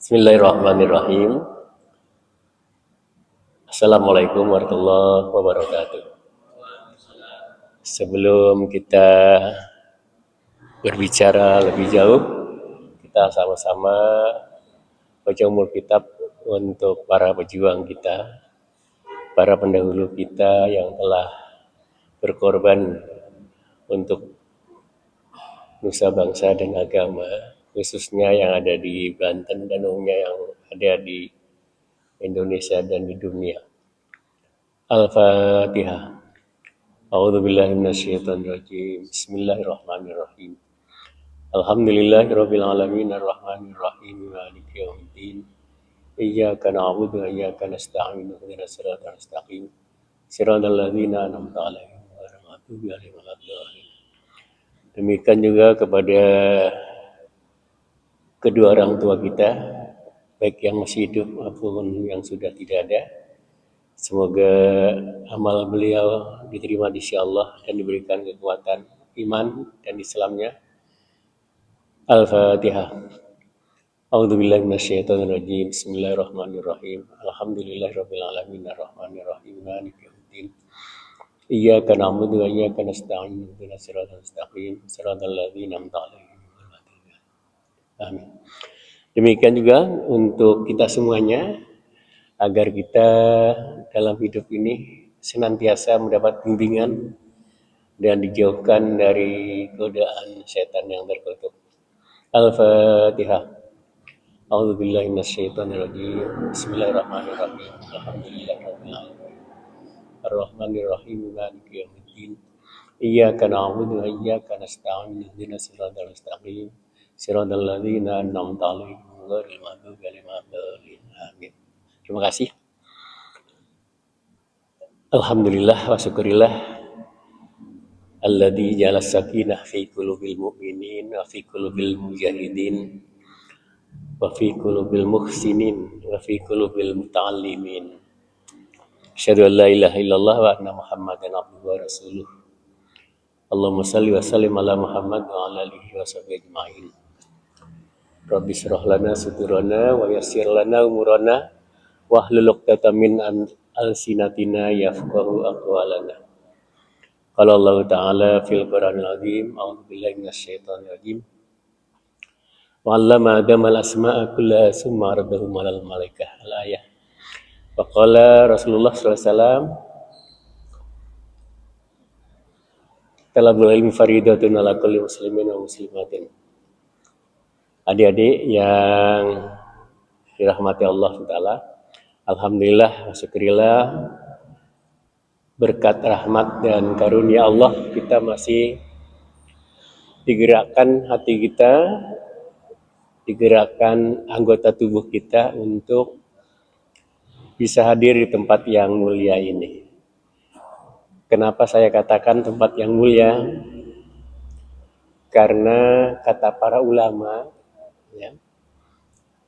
Bismillahirrahmanirrahim. Assalamualaikum warahmatullahi wabarakatuh. Sebelum kita berbicara lebih jauh, kita sama-sama baca umur kitab untuk para pejuang kita, para pendahulu kita yang telah berkorban untuk nusa bangsa dan agama, khususnya yang ada di Banten dan umumnya yang ada di Indonesia dan di dunia. Al-Fatihah. A'udzubillahi minasyaitonirrajim. Bismillahirrahmanirrahim. Alhamdulillahirabbil alamin arrahmanirrahim maliki yaumiddin. Iyyaka na'budu wa iyyaka nasta'in ihdinas siratal mustaqim. Shiratal ladzina an'amta 'alaihim ghairil maghdubi 'alaihim waladdallin. Demikian juga kepada kedua orang tua kita, baik yang masih hidup maupun yang sudah tidak ada. Semoga amal beliau diterima di sisi Allah dan diberikan kekuatan iman dan Islamnya. Al-Fatihah. A'udzubillahi minasyaitonirrajim. Bismillahirrahmanirrahim. Alhamdulillahirabbil alamin arrahmanirrahim maliki yaumiddin. Iyyaka na'budu wa iyyaka nasta'in ihdinas siratal mustaqim siratal ladzina an'amta 'alaihim ghairil maghdubi 'alaihim. Amin. Demikian juga untuk kita semuanya, agar kita dalam hidup ini senantiasa mendapat bimbingan dan dijauhkan dari godaan setan yang terkutuk. Al-Fatihah. A'udzubillahi minasyaitonirrajim. Bismillahirrahmanirrahim. Alhamdulillahirabbil alamin. Arrahmanirrahim maliki yaumiddin. Iyyaka na'budu wa iyyaka nasta'in ihdinas siratal mustaqim siratal ladzina an'amta 'alaihim ghairil maghdubi 'alaihim waladdallin. Amin. Terima kasih. Alhamdulillah wa syukurillah alladzi ja'ala sakinah fi qulubil mu'minin wa fi qulubil mujahidin wa fi qulubil muhsinin wa fi qulubil muta'allimin. Asyhadu an la ilaha illallah wa anna Muhammadan abduhu wa rasuluh. Allahumma shalli wa sallim ala Muhammad wa ala alihi wa sahbihi ajma'in. Rabbi shrah lana suturana wa yassir lana umurana wahlul 'uqdatam min alsinatina yafqahu aqwalana. Qala Allah Ta'ala fil Qur'anil Azim. A'udzubillahi minasyaitonir rajim. Wa 'allama Adama al-asma'a kullaha summa 'aradahum 'alal malaikah. Al-ayah. Wa qala Rasulullah sallallahu alaihi wasallam, talabul ilmi faridatun 'ala kulli muslimin wa muslimatin. Adik-adik yang dirahmati Allah Ta'ala, alhamdulillah, syukurillah, berkat rahmat dan karunia Allah kita masih digerakkan hati kita, digerakkan anggota tubuh kita untuk bisa hadir di tempat yang mulia ini. Kenapa saya katakan tempat yang mulia? Karena kata para ulama, ya,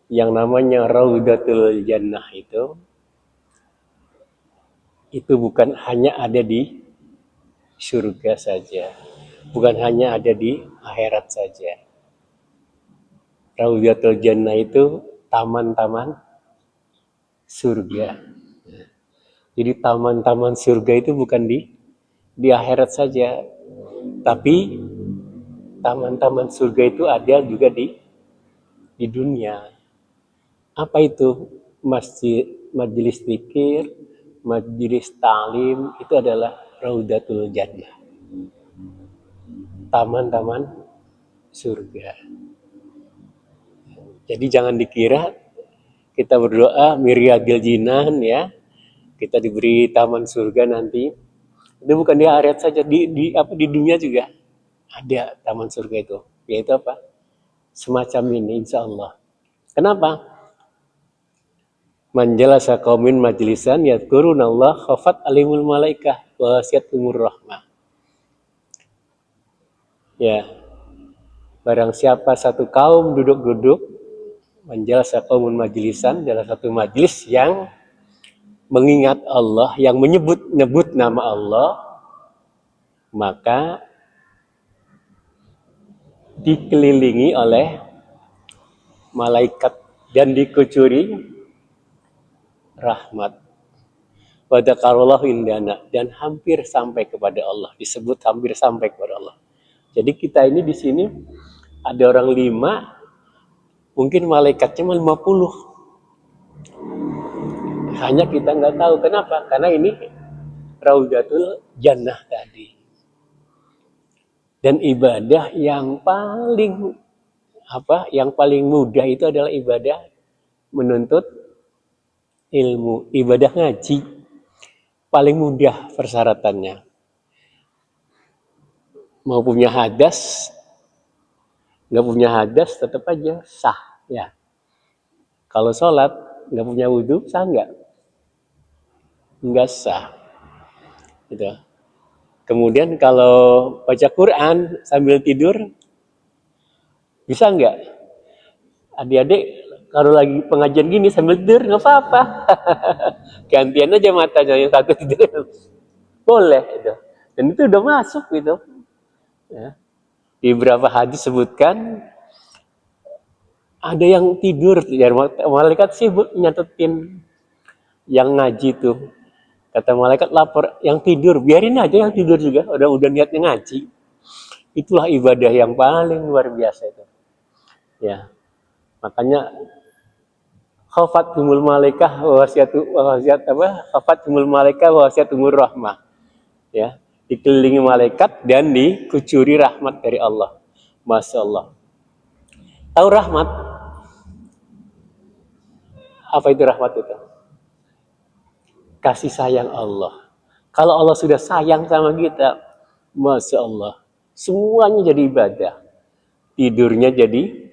yang namanya Raudatul Jannah itu bukan hanya ada di surga saja, bukan hanya ada di akhirat saja. Raudatul Jannah itu taman-taman surga. Jadi taman-taman surga itu bukan di akhirat saja, tapi taman-taman surga itu ada juga di dunia. Apa itu? Masjid, majelis zikir, majelis ta'lim, itu adalah Raudatul Jannah, taman-taman surga. Jadi jangan dikira kita berdoa miryadil jinan, ya, kita diberi taman surga nanti. Itu bukan di akhirat saja, di dunia juga ada taman surga itu. Yaitu apa? Semacam ini, insya Allah. Kenapa? Man jalasa qaumin majlisan yadhkurunallah khafat alimul malaikah wa wasiatumur rahmah. Ya. Barang siapa satu kaum duduk-duduk, man jalasa qaumun majlisan, adalah satu majlis yang mengingat Allah, yang menyebut nama Allah, maka dikelilingi oleh malaikat dan dikucuri rahmat. Wa dzakarallahu indana, dan hampir sampai kepada Allah, disebut hampir sampai kepada Allah. Jadi kita ini di sini ada orang 5, mungkin malaikatnya 50. Hanya kita nggak tahu kenapa, karena ini Raudatul Jannah tadi. Dan ibadah yang paling mudah itu adalah ibadah menuntut ilmu, ibadah ngaji. Paling mudah persyaratannya. Mau punya hadas, nggak punya hadas tetap aja sah ya. Kalau sholat nggak punya wudhu sah nggak? Nggak sah. Gitu. Kemudian kalau baca Quran sambil tidur bisa nggak? Adik-adik kalau lagi pengajian gini sambil tidur nggak apa-apa. Gantian aja matanya, yang satu tidur. Boleh itu. Dan itu udah masuk gitu. Ya. Di beberapa hadis sebutkan ada yang tidur, ya, malaikat sibuk nyatetin yang ngaji tuh. Kata malaikat lapor, yang tidur biarin aja yang tidur juga, udah niatnya ngaji. Itulah ibadah yang paling luar biasa itu. Ya. Makanya khafatumul malaikah khafatumul malaikah wa wasiatumur rahmah. Ya, dikelilingi malaikat dan dikucuri rahmat dari Allah. Masya Allah. Tahu rahmat? Apa itu rahmat itu? Kasih sayang Allah. Kalau Allah sudah sayang sama kita, Masya Allah, semuanya jadi ibadah. Tidurnya jadi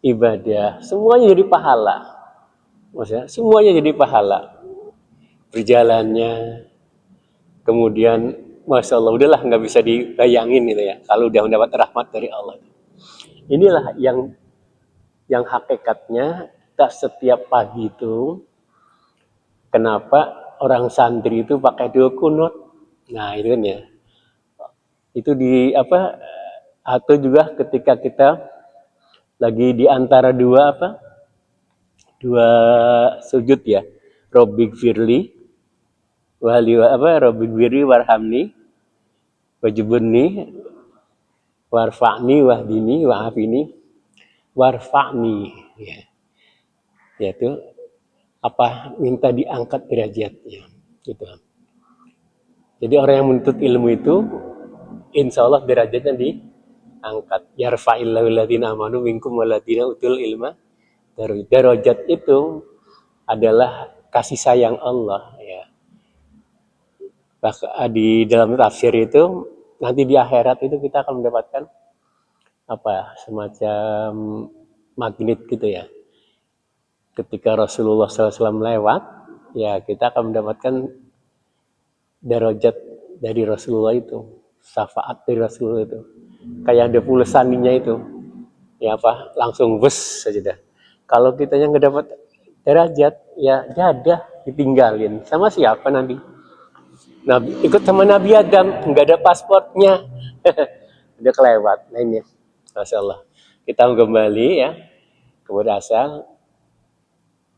ibadah, semuanya jadi pahala. Maksudnya, semuanya jadi pahala. Berjalannya, kemudian Masya Allah, udahlah nggak bisa dibayangin gitu ya, kalau udah mendapat rahmat dari Allah. Inilah yang hakikatnya kita setiap pagi itu, kenapa orang santri itu pakai doa kunut. Nah itu kan ya, itu atau juga ketika kita lagi di antara dua sujud ya, Robbik firli Robbik firli warhamni wajibuni warfa'ni wahdini wa'afini warfa'ni, ya. Yaitu minta diangkat derajatnya gitu. Jadi orang yang menuntut ilmu itu insya Allah derajatnya diangkat. Yarfa'illahu alladziina amanu minkum walladziina utul ilma darajat. Itu adalah kasih sayang Allah ya. Bahkan di dalam tafsir itu nanti di akhirat itu kita akan mendapatkan semacam magnet gitu ya. Ketika Rasulullah SAW lewat, ya kita akan mendapatkan derajat dari Rasulullah itu, syafaat dari Rasulullah itu. Kayak ada pulsaninya itu, ya langsung bus saja dah. Kalau kita yang nggak dapat derajat, ya dadah ditinggalin. Sama siapa nanti? Ikut sama Nabi Adam, nggak ada pasportnya, udah kelewat. Nah ini, Masya Allah. Kita kembali ya kepada asal.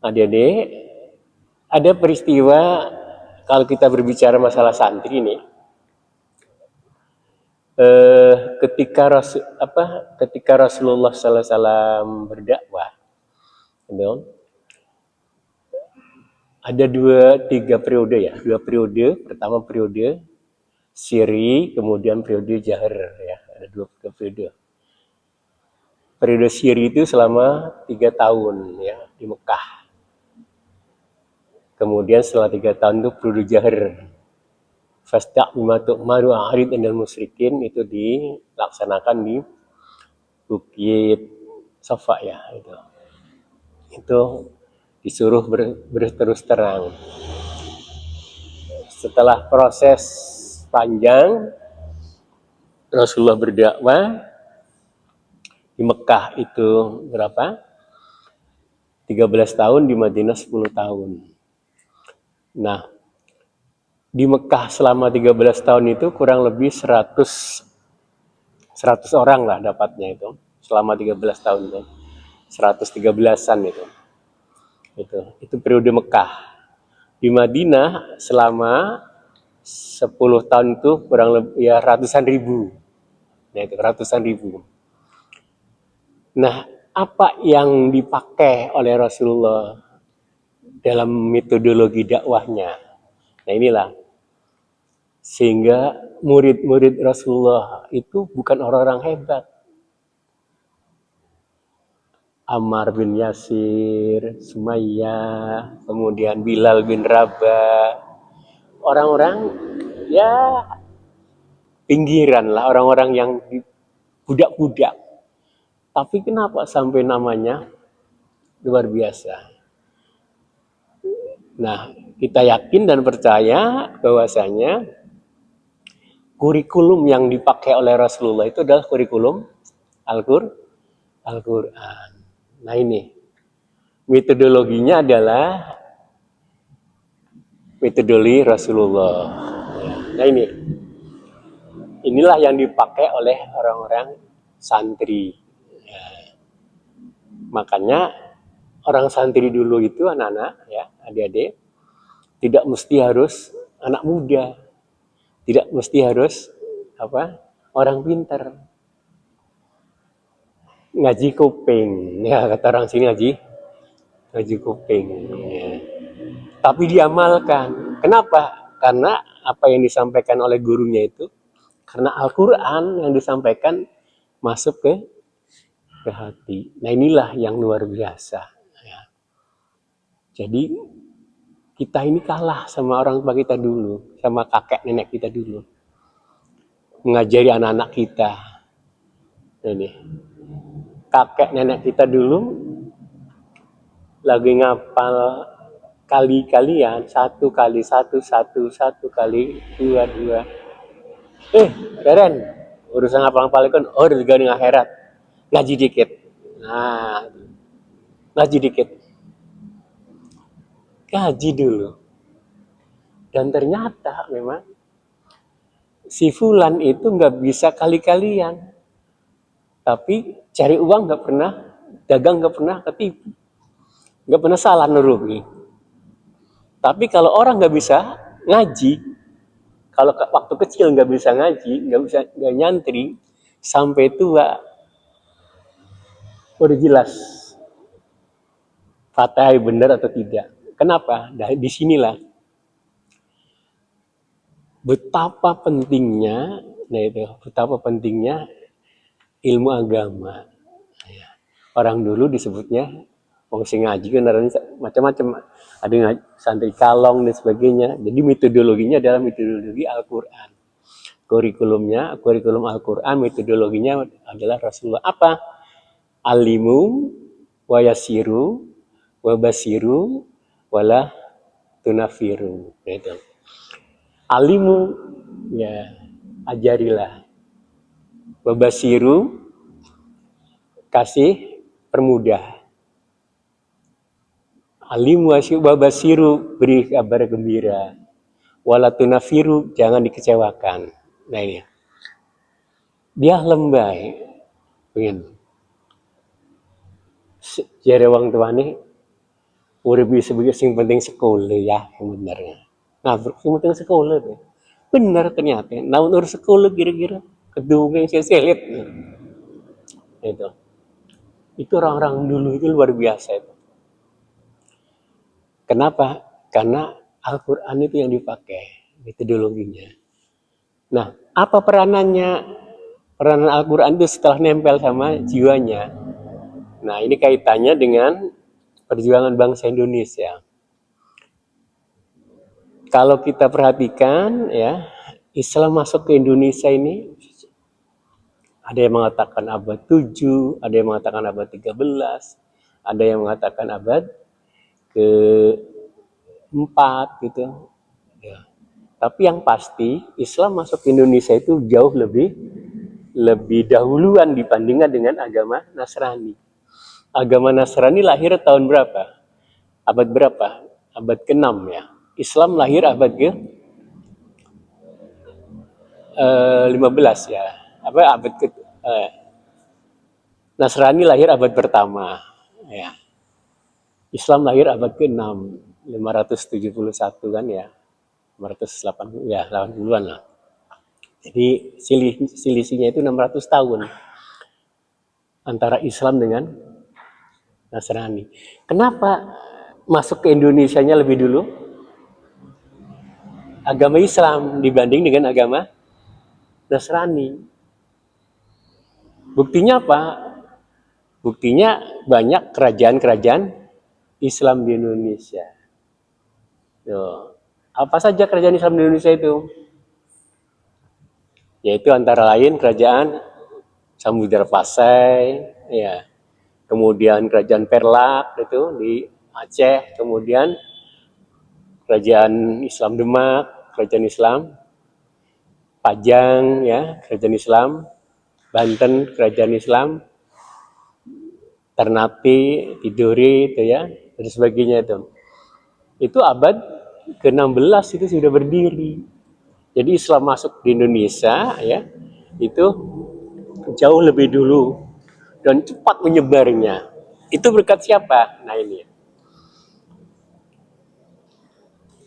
Adik-adik, ada peristiwa kalau kita berbicara masalah santri ini, ketika Rasulullah SAW berdakwah, ada 2-3 periode ya, 2 periode. Pertama periode siri, kemudian periode jahar ya, ada 2 periode. Periode siri itu selama 3 tahun ya di Mekah. Kemudian setelah 3 tahun itu periode jahar. Fastaq bima tu'maru a'rid anil musyrikin, itu dilaksanakan di Bukit Safa ya itu. Itu disuruh berterus terang. Setelah proses panjang Rasulullah berdakwah di Mekah itu berapa? 13 tahun, di Madinah 10 tahun. Nah, di Mekah selama 13 tahun itu kurang lebih 100 orang lah dapatnya itu. Selama 13 tahun itu. 113-an itu. Itu periode Mekah. Di Madinah selama 10 tahun itu kurang lebih ya ratusan ribu. Nah, itu ratusan ribu. Nah, apa yang dipakai oleh Rasulullah dalam metodologi dakwahnya? Nah, inilah sehingga murid-murid Rasulullah itu bukan orang-orang hebat. Ammar bin Yasir, Sumayyah, kemudian Bilal bin Rabah, orang-orang ya pinggiran lah, orang-orang yang budak-budak. Tapi kenapa sampai namanya luar biasa? Nah, kita yakin dan percaya bahwasanya kurikulum yang dipakai oleh Rasulullah itu adalah kurikulum Al-Quran. Nah ini, metodologinya adalah metodologi Rasulullah. Nah inilah yang dipakai oleh orang-orang santri. Makanya orang santri dulu itu anak-anak, ya adik-adik, tidak mesti harus anak muda, tidak mesti harus orang pintar. Ngaji kuping, ya kata orang sini ngaji kuping. Ya. Tapi diamalkan. Kenapa? Karena apa yang disampaikan oleh gurunya itu, karena Al-Quran yang disampaikan masuk ke hati. Nah inilah yang luar biasa. Ya. Jadi kita ini kalah sama orang tua kita dulu, sama kakek nenek kita dulu. Mengajari anak-anak kita. Ini kakek nenek kita dulu lagi ngapal kali-kalian, 1 kali 1, 1 kali 2. Keren, urusan ngapal-ngapal kan, juga di akhirat. Ngaji dikit. Nah, ngaji dikit. Ngaji dulu. Dan ternyata memang si Fulan itu nggak bisa kali-kalian. Tapi cari uang nggak pernah, dagang nggak pernah ketipu. Nggak pernah salah nurugi. Tapi kalau orang nggak bisa ngaji, kalau waktu kecil nggak bisa ngaji, nggak nyantri, sampai tua udah jelas Fatihah benar atau tidak. Kenapa? Di sinilah betapa pentingnya, betapa pentingnya ilmu agama. Orang dulu disebutnya fungsi ngaji kan macam-macam, ada yang santri kalong dan sebagainya. Jadi metodologinya adalah metodologi Al-Quran. Kurikulum Al-Quran, metodologinya adalah Rasulullah. Apa? Alimu wa yasiru wa basiru wala tunafiru. Itu. Alimu, ya ajarilah. Wa basiru, kasih permudah. Alimu wa basiru, beri kabar gembira. Wala tunafiru, jangan dikecewakan. Nah ini. Dia lembai. Pengen. Jare wong tuane urip sebagai sing penting sekolah ya, yang benarnya. Nah, sing penting sekolah deh. Benar ternyata. Nah, urus sekolah kira-kira kedunge seselit. Itu orang-orang dulu itu luar biasa itu. Kenapa? Karena Al-Quran itu yang dipakai metodologinya. Nah, apa peranannya? Peranan Al-Quran itu setelah nempel sama jiwanya. Nah, ini kaitannya dengan perjuangan bangsa Indonesia. Kalau kita perhatikan, ya, Islam masuk ke Indonesia ini, ada yang mengatakan abad 7, ada yang mengatakan abad 13, ada yang mengatakan abad ke-4 gitu. Ya. Tapi yang pasti Islam masuk ke Indonesia itu jauh lebih dahuluan dibandingkan dengan agama Nasrani. Agama Nasrani lahir tahun berapa? Abad berapa? Abad ke-6 ya. Islam lahir abad ke-15 ya. Nasrani lahir abad pertama ya. Islam lahir abad ke-6, 571 kan ya. 508 ya 80-an lah. Jadi selisihnya itu 600 tahun antara Islam dengan Nasrani. Kenapa masuk ke Indonesianya lebih dulu? Agama Islam dibanding dengan agama Nasrani. Buktinya apa? Buktinya banyak kerajaan-kerajaan Islam di Indonesia. Tuh. Apa saja kerajaan Islam di Indonesia itu? Yaitu antara lain kerajaan Samudra Pasai, ya. Kemudian kerajaan Perlak itu di Aceh, kemudian kerajaan Islam Demak, kerajaan Islam Pajang, ya, kerajaan Islam Banten, kerajaan Islam Ternate, Tidore, itu ya, dan sebagainya itu. Itu abad ke-16 itu sudah berdiri. Jadi Islam masuk di Indonesia, ya, itu jauh lebih dulu dan cepat menyebarnya. Itu berkat siapa? Nah ini.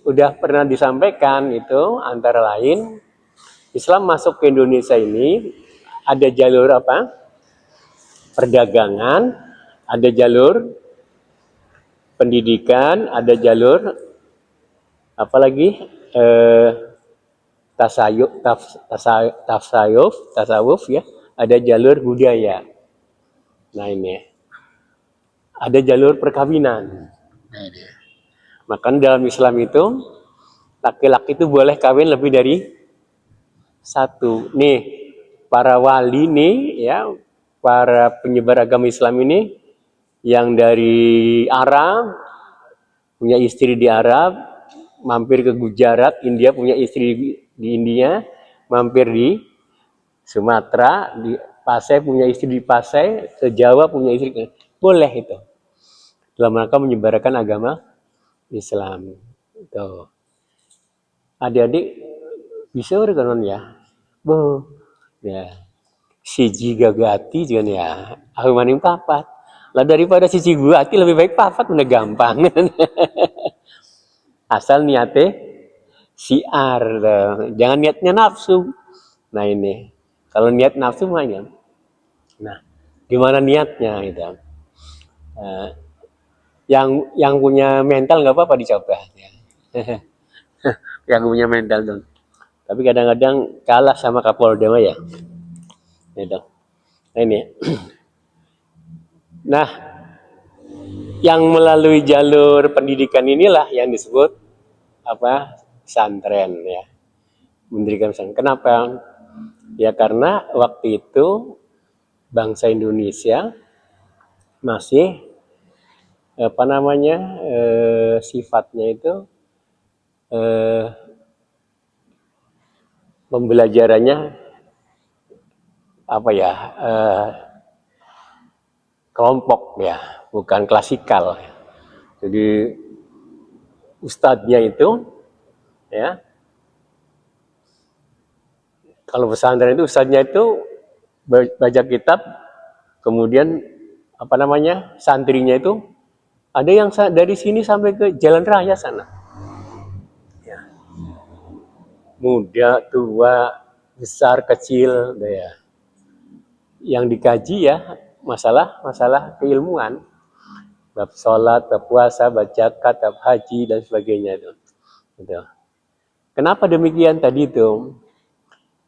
Udah pernah disampaikan itu antara lain Islam masuk ke Indonesia ini ada jalur apa? Perdagangan, ada jalur pendidikan, ada jalur apalagi tasawuf ya, ada jalur budaya. Nah ini, ada jalur perkawinan. Nah ini. Maka dalam Islam itu laki-laki itu boleh kawin lebih dari satu. Nih, para wali nih ya, para penyebar agama Islam ini yang dari Arab punya istri di Arab, mampir ke Gujarat, India punya istri di India, mampir di Sumatera, di Pasai punya istri di Pasai, ke Jawa punya istri, boleh itu. Dalam rangka menyebarkan agama Islam. Itu. Adik-adik bisa kan ya? Boh, ya. Siji gagati juga ya. Aku maning papat. Lah daripada siji gagati lebih baik papat udah gampang. Asal niatnya siar, jangan niatnya nafsu. Nah ini, kalau niat nafsu banyak. Nah, gimana niatnya gitu? Yang punya mental nggak apa-apa dicoba. Yang punya mental dong. Tapi kadang-kadang kalah sama Kapolda ya. Gitu. Nah ini. Nah, yang melalui jalur pendidikan inilah yang disebut apa? Pesantren ya. Mendirikan pesantren. Kenapa? Ya karena waktu itu bangsa Indonesia masih apa namanya sifatnya itu pembelajarannya apa ya kelompok ya, bukan klasikal. Jadi ustadznya itu ya, kalau pesantren itu ustadznya itu baca kitab, kemudian apa namanya santrinya itu ada yang dari sini sampai ke jalan raya sana. Ya. Muda, tua, besar, kecil, ya. Yang dikaji ya masalah keilmuan, bab sholat, bab puasa, bab zakat, bab haji dan sebagainya itu. Gitu. Kenapa demikian tadi itu?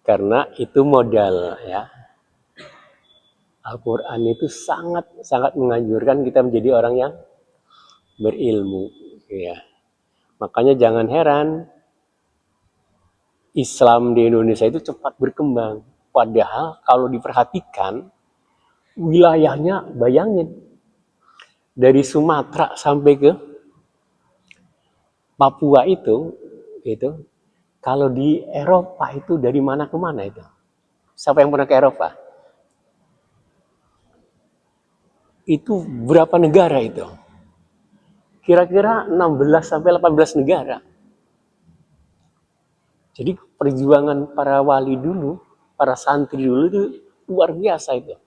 Karena itu modal ya. Al-Quran itu sangat menganjurkan kita menjadi orang yang berilmu. Ya. Makanya jangan heran Islam di Indonesia itu cepat berkembang. Padahal kalau diperhatikan wilayahnya, bayangin dari Sumatera sampai ke Papua itu kalau di Eropa itu dari mana ke mana itu? Siapa yang pernah ke Eropa? Itu berapa negara itu? Kira-kira 16 sampai 18 negara. Jadi perjuangan para wali dulu, para santri dulu itu luar biasa itu.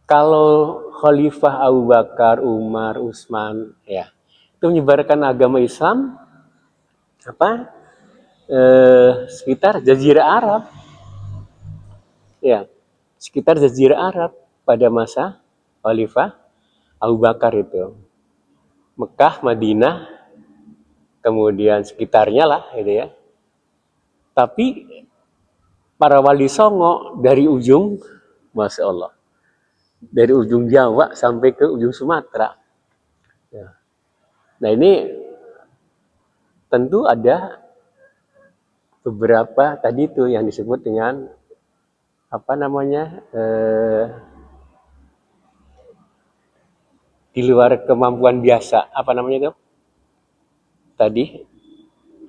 Kalau Khalifah Abu Bakar, Umar, Utsman, ya, itu menyebarkan agama Islam apa? Sekitar Jazirah Arab, ya, sekitar Jazirah Arab pada masa Khalifah Abu Bakar itu. Mekah, Madinah, kemudian sekitarnya lah, gitu ya. Tapi para wali songo dari ujung, masya Allah, dari ujung Jawa sampai ke ujung Sumatera. Ya. Nah ini tentu ada beberapa tadi itu yang disebut dengan apa namanya di luar kemampuan biasa. Apa namanya itu? Tadi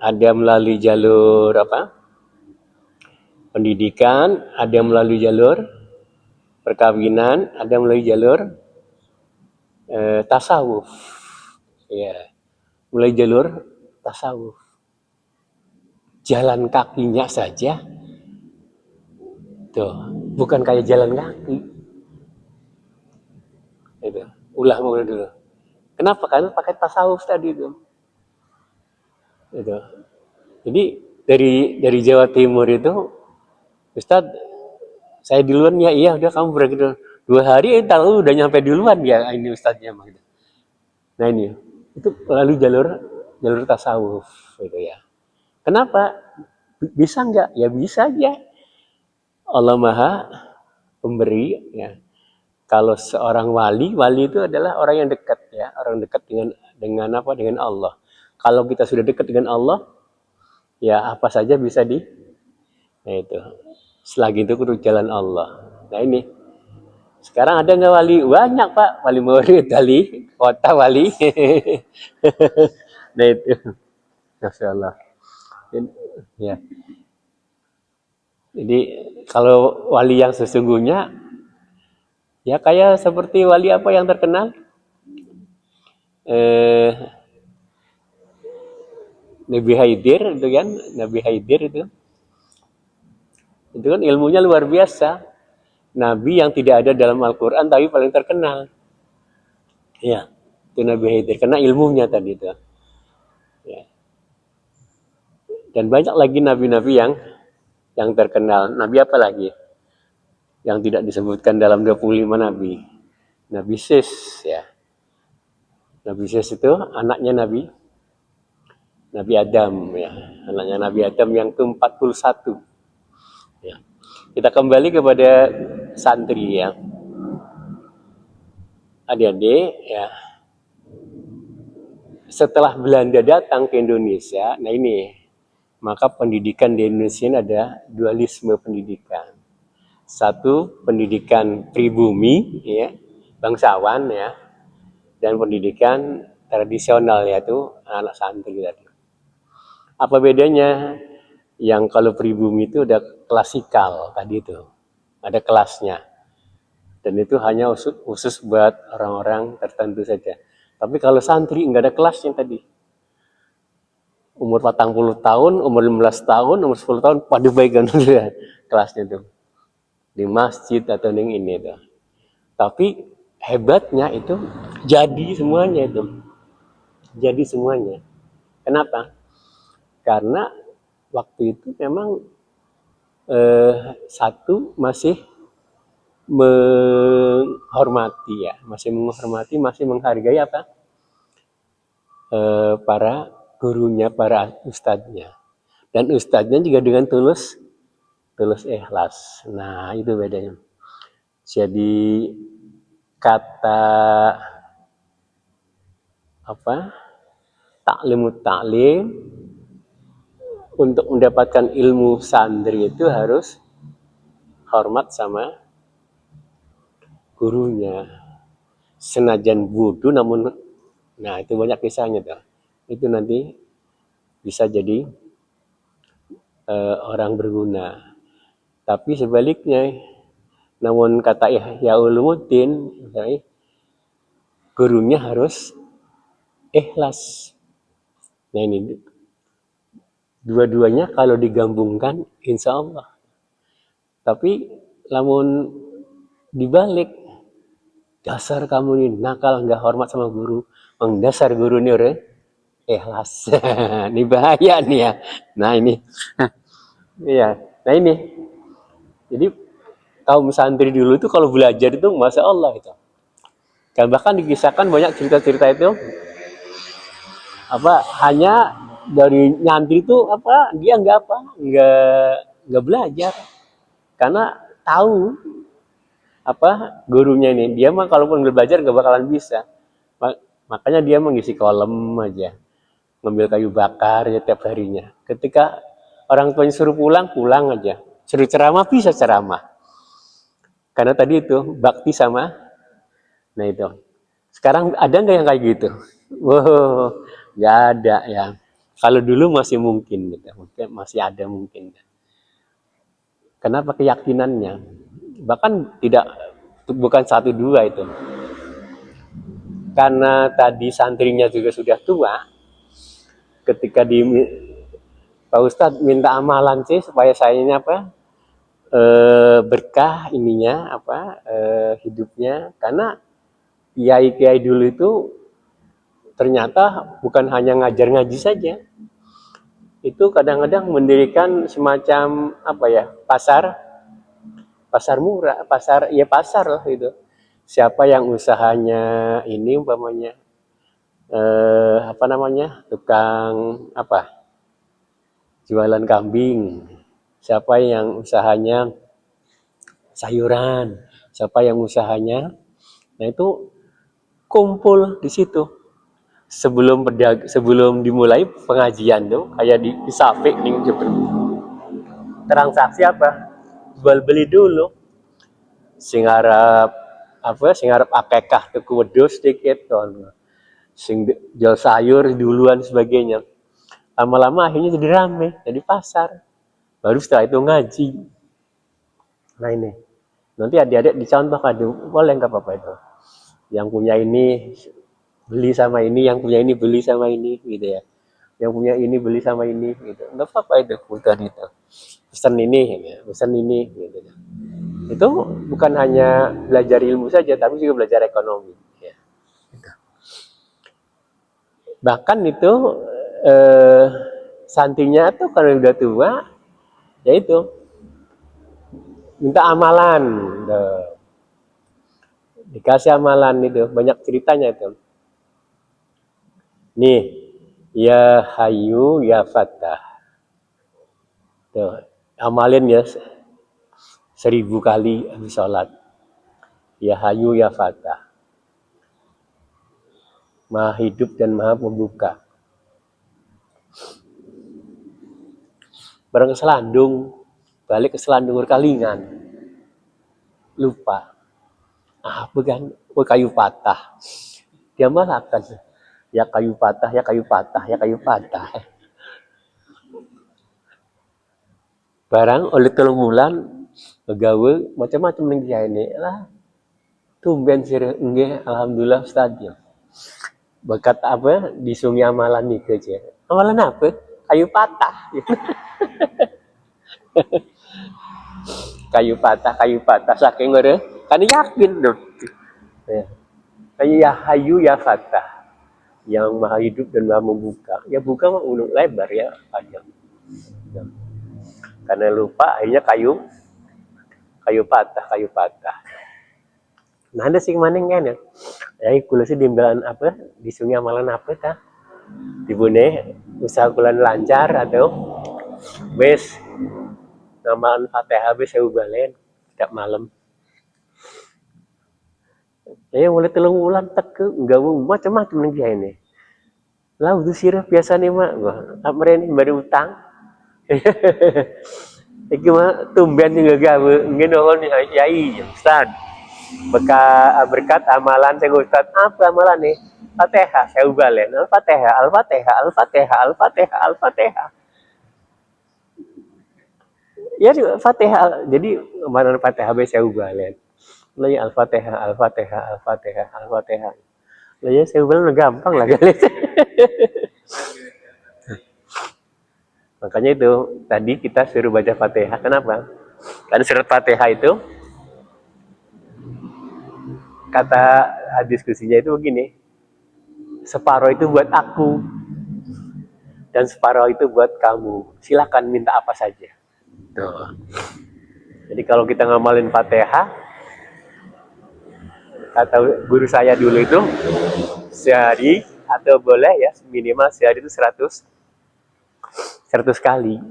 ada melalui jalur apa? Pendidikan, ada melalui jalur perkawinan, ada melalui jalur tasawuf. Ya, mulai jalur tasawuf. Jalan kakinya saja tuh, bukan kayak jalan kaki. Itu. Ulah dulu. Kenapa? Karena pakai tasawuf tadi itu. Itu. Jadi dari Jawa Timur itu, Ustadz, saya duluan ya, iya udah kamu pergi dulu. 2 hari tahu udah nyampe duluan ya ini Ustadznya. Nah ini, itu lalu jalur tasawuf gitu ya. Kenapa? Bisa nggak? Ya bisa aja. Allah Maha Pemberi ya. Kalau seorang wali itu adalah orang yang dekat ya, orang dekat dengan apa? Dengan Allah. Kalau kita sudah dekat dengan Allah, ya apa saja bisa nah itu. Selagi itu kudu jalan Allah. Nah ini. Sekarang ada nggak wali? Banyak Pak. Wali murid, wali kota, wali. Nah itu. Masya Allah. Ya. Jadi kalau wali yang sesungguhnya, ya kayak seperti wali apa yang terkenal? Nabi Haidir itu kan, Nabi Haidir itu kan ilmunya luar biasa. Nabi yang tidak ada dalam Al-Quran tapi paling terkenal. Ya, itu Nabi Haidir karena ilmunya tadi itu. Ya. Dan banyak lagi nabi-nabi yang terkenal. Nabi apa lagi? Yang tidak disebutkan dalam 25 nabi. Nabi Sis ya. Nabi Sis itu anaknya Nabi Adam ya. Anaknya Nabi Adam yang ke-41. Ya. Kita kembali kepada santri ya. Adik-adik ya. Setelah Belanda datang ke Indonesia, nah ini, maka pendidikan di Indonesia ini ada dualisme pendidikan. Satu, pendidikan pribumi ya, bangsawan ya, dan pendidikan tradisional yaitu anak santri tadi. Apa bedanya? Yang kalau pribumi itu ada klasikal tadi itu, ada kelasnya, dan itu hanya khusus buat orang-orang tertentu saja. Tapi kalau santri nggak ada kelasnya tadi. Umur 40 tahun, umur 15 tahun, umur 10 tahun pada baikkan kelasnya itu. Di masjid atau di ini itu. Tapi hebatnya itu jadi semuanya itu. Jadi semuanya. Kenapa? Karena waktu itu memang satu masih menghormati ya, masih menghargai apa? Para gurunya, para ustadznya. Dan ustadznya juga dengan tulus ikhlas. Nah, itu bedanya. Jadi kata apa? Ta'limut ta'lim, untuk mendapatkan ilmu santri itu harus hormat sama gurunya. Senajan bodoh namun, nah itu banyak kisahnya tuh. Itu nanti bisa jadi orang berguna. Tapi sebaliknya, namun kata Ihya Ulumuddin, gurunya harus ikhlas. Nah ini dua-duanya kalau digabungkan insya Allah. Tapi namun dibalik, dasar kamu nih nakal, nggak hormat sama guru. Dasar guru nih orang ikhlas. Ini bahaya nih ya. Nah ini, iya. Nah ini, jadi kaum santri dulu itu kalau belajar itu masya Allah itu. Dan bahkan dikisahkan banyak cerita-cerita itu apa hanya dari nyantri itu apa dia nggak belajar karena tahu apa gurunya ini dia mah kalaupun belajar nggak bakalan bisa. Makanya dia mengisi kolom aja ngambil kayu bakar ya tiap harinya. Ketika orang tuanya suruh pulang, pulang aja. Suruh ceramah, bisa ceramah. Karena tadi itu, bakti sama, nah itu. Sekarang ada nggak yang kayak gitu? Wow, nggak ada ya. Kalau dulu masih mungkin gitu, mungkin masih ada mungkin. Kenapa keyakinannya? Bahkan tidak, bukan satu dua itu. Karena tadi santrinya juga sudah tua, ketika di Pak Ustadz minta amalan sih supaya sayanya apa berkah ininya apa hidupnya karena kiai-kiai dulu itu ternyata bukan hanya ngajar ngaji saja itu kadang-kadang mendirikan semacam apa ya pasar murah pasar lah itu siapa yang usahanya ini umpamanya apa namanya tukang apa jualan kambing siapa yang usahanya sayuran, siapa yang usahanya. Nah itu kumpul di situ. Sebelum dimulai pengajian tuh kayak di Safi nih transaksi apa? Jual beli dulu. Sing arep apa sing arep akekah tuku wedhus sedikit ton. Sing jual sayur duluan sebagainya. Lama-lama akhirnya jadi rame, jadi pasar. Baru setelah itu ngaji. Nah ini. Nanti adik-adik dicontoh boleh nggak apa-apa itu. Yang punya ini beli sama ini, yang punya ini beli sama ini, gitu ya. Yang punya ini beli sama ini, gitu. Nggak apa-apa itu, bukan itu. Pesan ini, ya. Pesan ini, gitu. Itu bukan hanya belajar ilmu saja, tapi juga belajar ekonomi. Ya. Gitu. Bahkan itu santrinya tuh kalau udah tua, ya itu minta amalan. Dikasih amalan itu, banyak ceritanya itu. Nih, ya hayu ya fatah. Tuh, amalin ya 1000 kali habis sholat. Ya hayu ya fatah. Maha hidup dan maha membuka. Bareng selandung, balik ke selandung berkalingan. Lupa. Apa kan? Kayu patah. Dia malah kan. Ya kayu patah, ya kayu patah, ya kayu patah. Barang oleh telung bulan begawe macam-macam ning ini lah. Tumben sih nggih alhamdulillah Ustaz ya. Berkat apa disungi amalan nih aja. Amalan apa? Kayu patah. kayu patah saking ngere kan yakin dong. Ya. Kayu ya hayu ya fatah. Yang maha hidup dan maha membuka. Ya buka mah ulung lebar ya panjang. Ya. Karena lupa akhirnya kayu patah. Nah ada sing maning kan ya. Ya kula sih dimbalan apa disungi amalan apa tah? Dibune usaha kulan lancar atau bes ngamaan Fatihah bes saya balen setiap malam. Saya mulai telung bulan teke enggak macam-macam nih dia ini. Lah itu sirah biasa nih mak, amren baru utang. Iki mah tumben juga gawe ngenohon yai Ustaz. Berkat amalan saya Ustaz apa amalan nih? Fatihah saya balen. Al-Fatihah, Al-Fatihah, Al-Fatihah, Al-Fatihah, Al-Fatihah. Ya Fatihah. Jadi mana Fatihah saya balen. Lah ya Al-Fatihah, Al-Fatihah, Al-Fatihah, Al-Fatihah. Lah ya saya balen gampang lah kali. Makanya itu tadi kita suruh baca Fatihah. Kenapa? Karena surat Fatihah itu kata diskusinya itu begini, separuh itu buat aku dan separuh itu buat kamu. Silakan minta apa saja. Tuh. Jadi kalau kita ngamalin Fatihah, kata guru saya dulu itu sehari atau boleh ya minimal sehari itu 100 kali.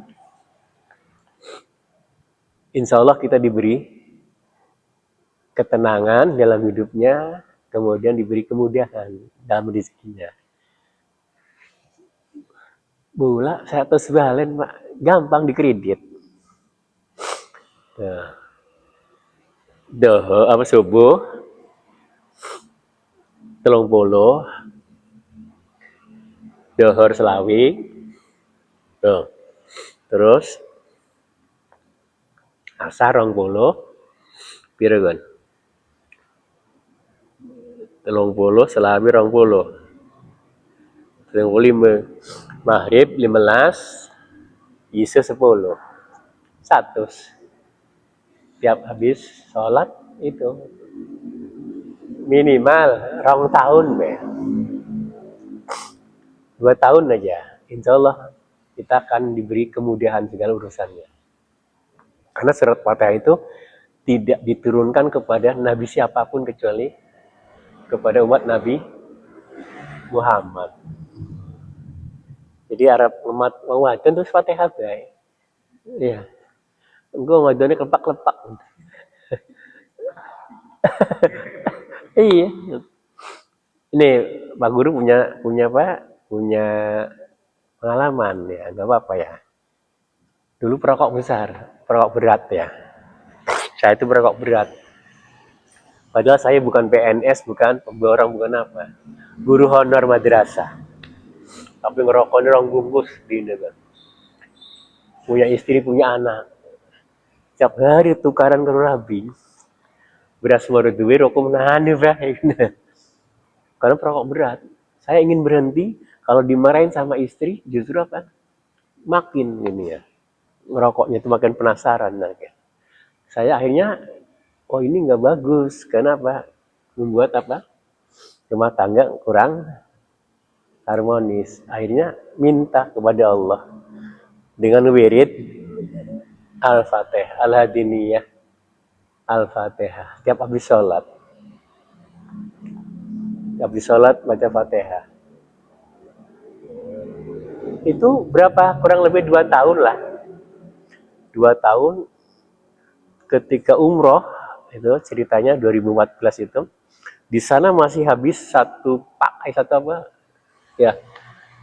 Insya Allah kita diberi ketenangan dalam hidupnya, kemudian diberi kemudahan dalam rezekinya. Bola 100 balen, Pak. Gampang dikredit. Nah. Doh, apa subuh? 30. Dohor selawi. Tuh. Terus asar 20. Piro kan? 30 selawi 20. 35. Maghrib 15. Isya 10. 100. Tiap habis sholat itu minimal 2 tahun, be. 2 tahun aja, insya Allah kita akan diberi kemudahan segala urusannya. Karena surat Fatihah itu tidak diturunkan kepada nabi siapapun kecuali kepada umat Nabi Muhammad. Jadi Arab umat wajan terus Fatihah baik. Iya. Engko wadone klepak-klepak. Iya. Ini Pak Guru punya apa? Punya pengalaman ya, nggak apa-apa ya. Dulu perokok besar, perokok berat ya. Saya itu perokok berat. Padahal saya bukan PNS, bukan pemborong, bukan apa. Guru honor madrasah. Tapi ngerokoknya orang bungkus di Indonesia. Punya istri, punya anak. Setiap hari tukaran ke Rabi. Beras baru duit, rokok menahan ya. Karena perokok berat. Saya ingin berhenti, kalau dimarahin sama istri, justru apa? Makin ini ya. Ngerokoknya itu makin penasaran. Nah, saya akhirnya, oh ini nggak bagus. Kenapa? Membuat apa? Rumah tangga kurang harmonis. Akhirnya minta kepada Allah dengan wirid Al-Fatihah, Al-Hadiniyah, Al-Fatihah. Tiap habis sholat. Tiap habis sholat baca Fatihah. Itu berapa? Kurang lebih 2 tahun lah. 2 tahun ketika umroh, itu ceritanya 2014 itu. Di sana masih habis satu apa? Ya,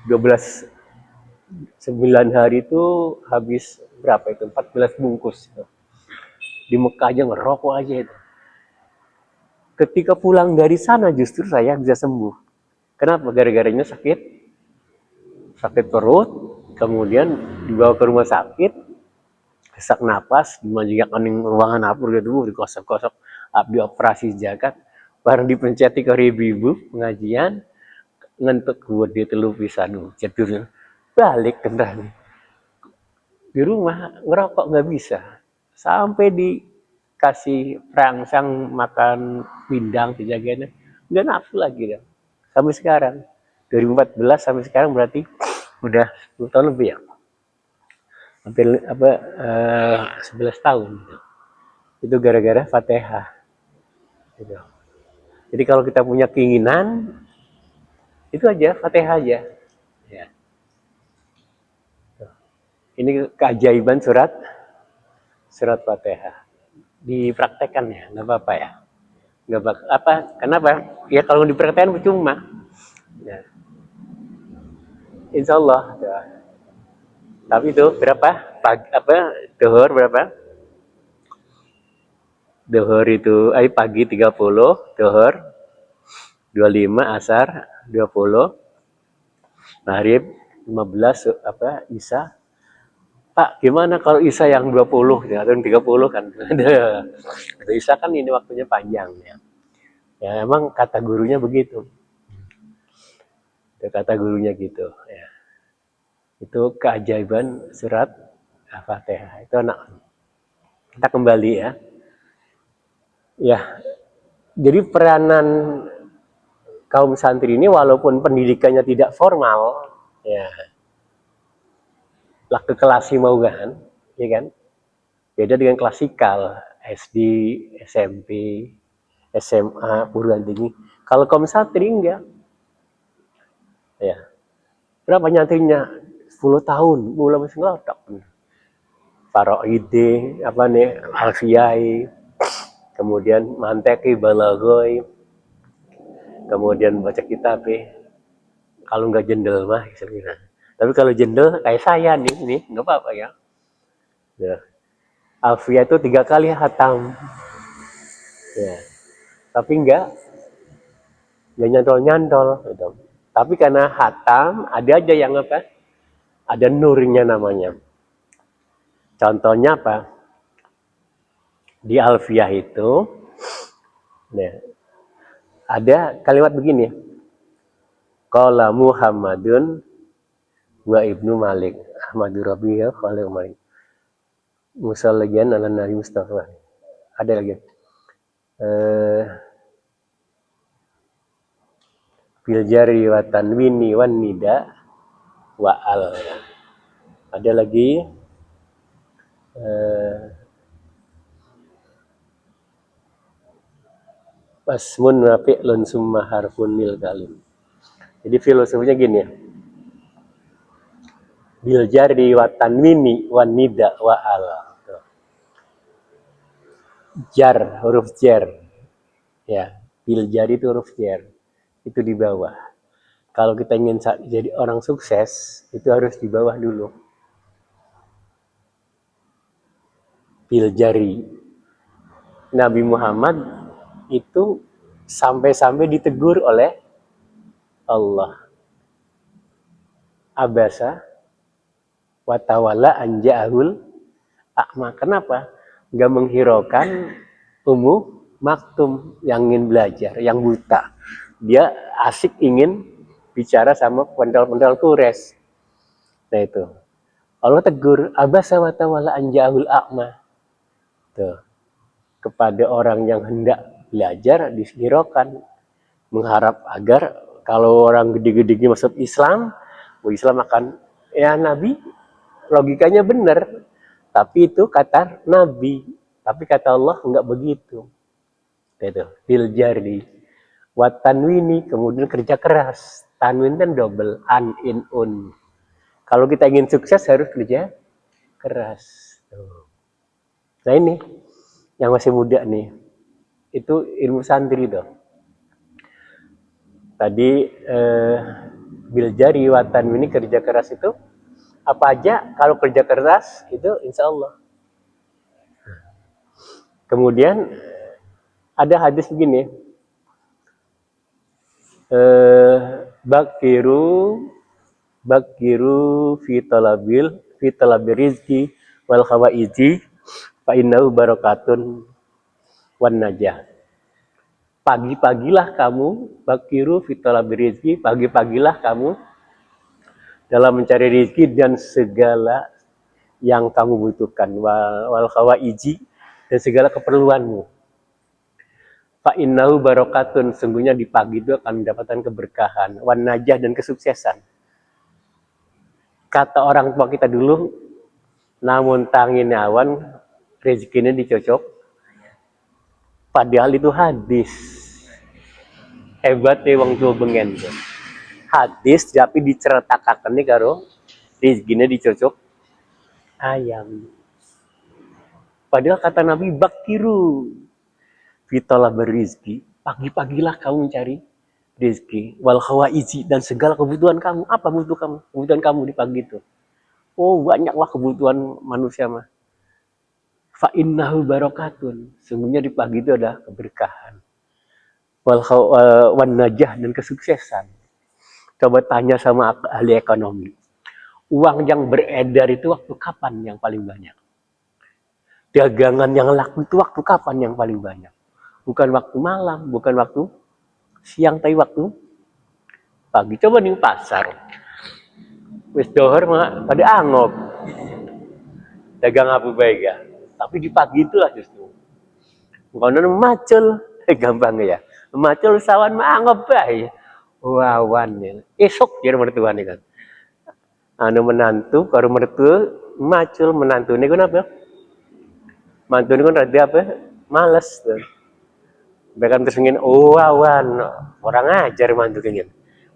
12 9 hari itu habis berapa itu? 14 bungkus itu. Di Mekah aja ngerokok aja itu. Ketika pulang dari sana justru saya bisa sembuh. Kenapa? Gara-garanya sakit perut, kemudian dibawa ke rumah sakit, sesak napas, dimanjakan yang ruangan apa gitu, dikosok-kosok, abdi operasi jagat, bareng dipenceti ke ibu pengajian, ngentuk gue di telu pisan, jadurnya balik kendaraan. Di rumah ngerokok nggak bisa, sampai dikasih perangsang makan pindang dijagainnya, nggak nafsu lagi dah. Sampai sekarang 2014 sampai sekarang berarti udah 10 tahun lebih ya, hampir 11 tahun itu gara-gara Fatihah gitu. Jadi kalau kita punya keinginan itu aja Fatihah aja ya. Ini keajaiban surat Fatihah, dipraktekkan ya, nggak apa-apa ya, nggak apa, kenapa ya, kalau dipraktekkan percuma ya. Insya Allah ya. Tapi itu berapa dohor berapa? Dohor itu pagi 30, dohor 25, asar 20, maghrib 15 isya. Pak, gimana kalau isya yang 20 ya, atau 30 kan? Isya kan ini waktunya panjang ya. Ya emang kata gurunya begitu. Kata gurunya gitu ya. Itu keajaiban surat Al-Fatihah. Itu anak. Kita kembali ya. Ya, Jadi peranan kaum santri ini walaupun pendidikannya tidak formal, ya, lah ke kelas mau kan, ya kan? Beda dengan klasikal, SD, SMP, SMA, perguruan tinggi. Kalau kaum santri enggak, ya. Berapa nyantrinya? 10 tahun, mulai masih ngelotok. Faroide, apa nih, alfiyai, kemudian manteki, balagoi, kemudian baca kitab, kalau nggak jendel mah, sebenarnya. Tapi kalau jendel kayak saya nih nggak apa-apa ya. Ya. Alfiyah itu 3 kali hatam, ya. Tapi nggak nyantol-nyantol, gitu. Tapi karena hatam, ada aja yang apa? Ada nurnya namanya. Contohnya apa? Di Alfiyah itu, nah, ada kalimat begini. Qala Muhammadun wa Ibnu Malik. Ahmadu Rabi'ah Khalil Malik. Musallagian ala Nabi Mustafa. Ada lagi. Fil jari wa tanwini wan nida wa al. Ada lagi. Wasmun wa fi'lun summa harfun lil kalim. Jadi filosofinya gini ya. Bil jari wa tanwini wan nida wa al. Jar, huruf jar. Ya, bil jari itu huruf jar. Itu di bawah. Kalau kita ingin jadi orang sukses, itu harus di bawah dulu. Bil jari. Nabi Muhammad itu sampai-sampai ditegur oleh Allah. Abasa wa tawalla anja'ahul a'ma. Kenapa? Gak menghiraukan maktum yang ingin belajar, yang buta. Dia asik ingin bicara sama pendal-pendal kures. Nah itu. Allah tegur, abasa wa tawalla anja'ahul a'ma. Tuh. Kepada orang yang hendak belajar dihiraukan, mengharap agar kalau orang gede-gedenya masuk Islam akan, ya Nabi logikanya benar, tapi itu kata Nabi, tapi kata Allah enggak begitu. Itu bil jari wa tanwini, kemudian kerja keras. Tanwin kan double, an in un. Kalau kita ingin sukses harus kerja keras. Nah ini yang masih muda nih, itu ilmu santri tuh. Tadi bil jari wa tanwini, kerja keras itu apa aja? Kalau kerja keras itu insya Allah. Kemudian ada hadis begini, bakiru fi talabil rizki wal khawaiji fa innahu barakatun wan najah. Pagi-pagilah kamu, bakiru fi talabil rizki, pagi-pagilah kamu dalam mencari rizki dan segala yang kamu butuhkan, wal khawaiji, dan segala keperluanmu. Fa innahu barakatun, sungguhnya di pagi itu akan mendapatkan keberkahan, wan najah, dan kesuksesan. Kata orang tua kita dulu, namun tangin awan, rezekinya dicocok. Padahal itu hadis. Hebat wong tua bengen. Hadis tapi diceretakaken nih karo rezekinya dicocok ayam. Padahal kata Nabi, bakiru fitolah berizki, pagi-pagilah kamu mencari rezeki, wal khawaiji, dan segala kebutuhan kamu. Apa kebutuhan kamu di pagi itu? Oh, banyaklah kebutuhan manusia mah. Fa innahu barakatun, sungguhnya di pagi itu ada keberkahan, wan najah, dan kesuksesan. Coba tanya sama ahli ekonomi, uang yang beredar itu waktu kapan yang paling banyak? Dagangan yang laku itu waktu kapan yang paling banyak? Bukan waktu malam, bukan waktu siang, tapi waktu pagi. Coba nih pasar, wis dohor mah pada angop, dagang apa baik ya. Tapi di pagi itulah justru, bukan macel, gampang ya. Macul sawan mah anggap bae. Wawan ya. Esok jadi mertua nih kan. Anu menantu karo mertua macul menantu ini kenapa? Mantu ini kan rada apa? Males tuh. Bahkan terus ingin wawan orang ajar mantu ingin.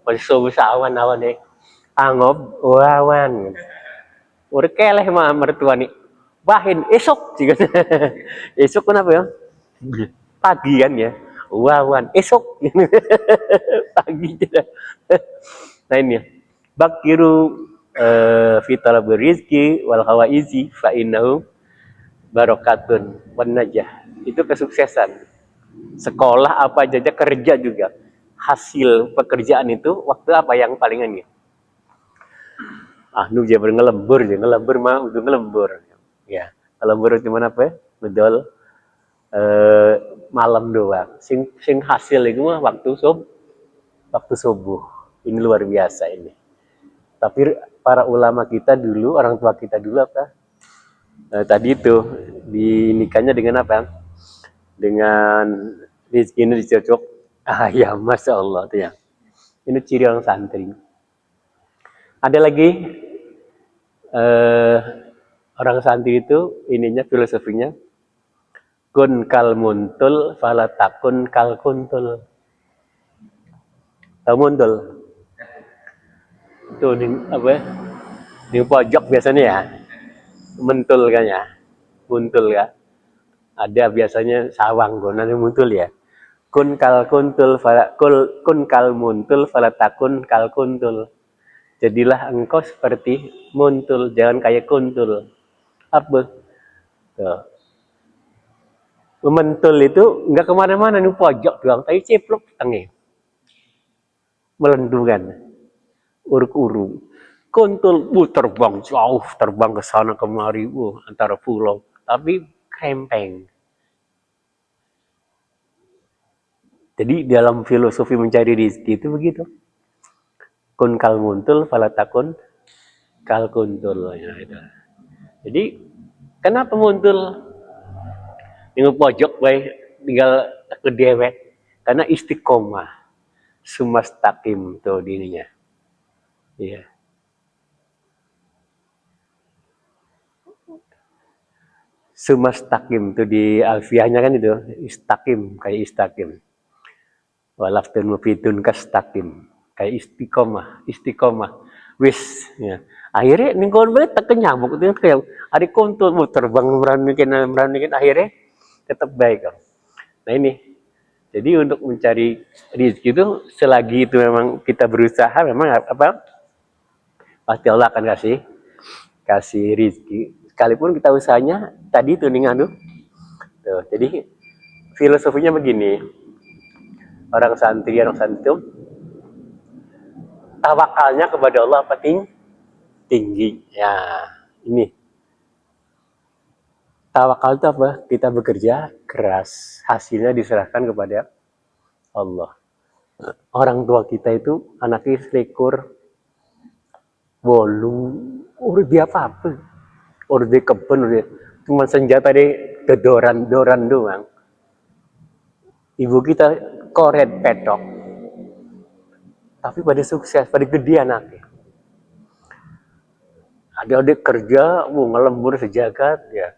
Masih subuh sawan awan deh. Anggap wawan. Udah keleh mah mertua nih. Bahin esok juga. Esok kenapa ya? Pagi kan ya. Wawan esok. Pagi juga. Nah ini. Bakiru fital berizki wal hawaizi fa innahu barokatun wan najah. Itu kesuksesan. Sekolah apa aja kerja juga. Hasil pekerjaan itu waktu apa yang paling ini? Nu dia ngelembur ya, ngelembur mah udah ngelembur. Ya, ngelembur cuma apa? Bedol malam doang. Sing hasil itu mah waktu subuh. Ini luar biasa ini. Tapi para ulama kita dulu, orang tua kita dulu apa? Tadi itu dinikahnya dengan apa? Dengan rezeki ini dicocok. Ya, masya Allah tuh ya. Ini ciri orang santri. Ada lagi orang santri itu ininya filosofinya kun kal muntul falatakun kal kuntul. Tahu muntul? Itu apa? Di pojok biasanya ya. Mentul kan ya. Muntul ya. Ada biasanya sawang nanti muntul ya. Kun kal kuntul kun kal muntul falatakun kal kuntul. Jadilah engkau seperti muntul, jangan kayak kuntul. Apa? Tuh. Mentul itu nggak kemana-mana, nih pojok doang, tapi ceplok tengah. Melendungan. Uruk-uruk. Kuntul, terbang jauh, terbang ke sana kemari, antara pulau. Tapi krempeng. Jadi dalam filosofi mencari rezeki itu begitu. Kun kal muntul, falatakun kal kuntul. Ya, itu. Jadi kenapa muntul? Yang pojok baik tinggal kedewek karena istiqomah, sumastaqim tuh dirinya. Iya. Sumastaqim tuh di alfiahnya kan itu istaqim kayak istaqim. Walaftun mufidun kastaqim kayak istiqomah wis ya. Akhirnya ning kon bae tak nyamuk itu kayak ari kontul terbang meranikin akhirnya tetap baik kok. Nah ini jadi untuk mencari rezeki itu selagi itu memang kita berusaha memang apa pasti Allah akan kasih rezeki sekalipun kita usahanya tadi itu nih tuh. Jadi filosofinya begini, orang santri itu tawakalnya kepada Allah apa tinggi. Ya, ini. Tawakal itu apa? Kita bekerja keras, hasilnya diserahkan kepada Allah. Orang tua kita itu anaknya selikur, bolong, udah dia apa-apa. Udah dia keben, udah cuma senjata deh, doran doang. Ibu kita koret petok. Tapi pada sukses, pada gede anaknya. Adik-adik kerja, ngelembur sejagat, ya.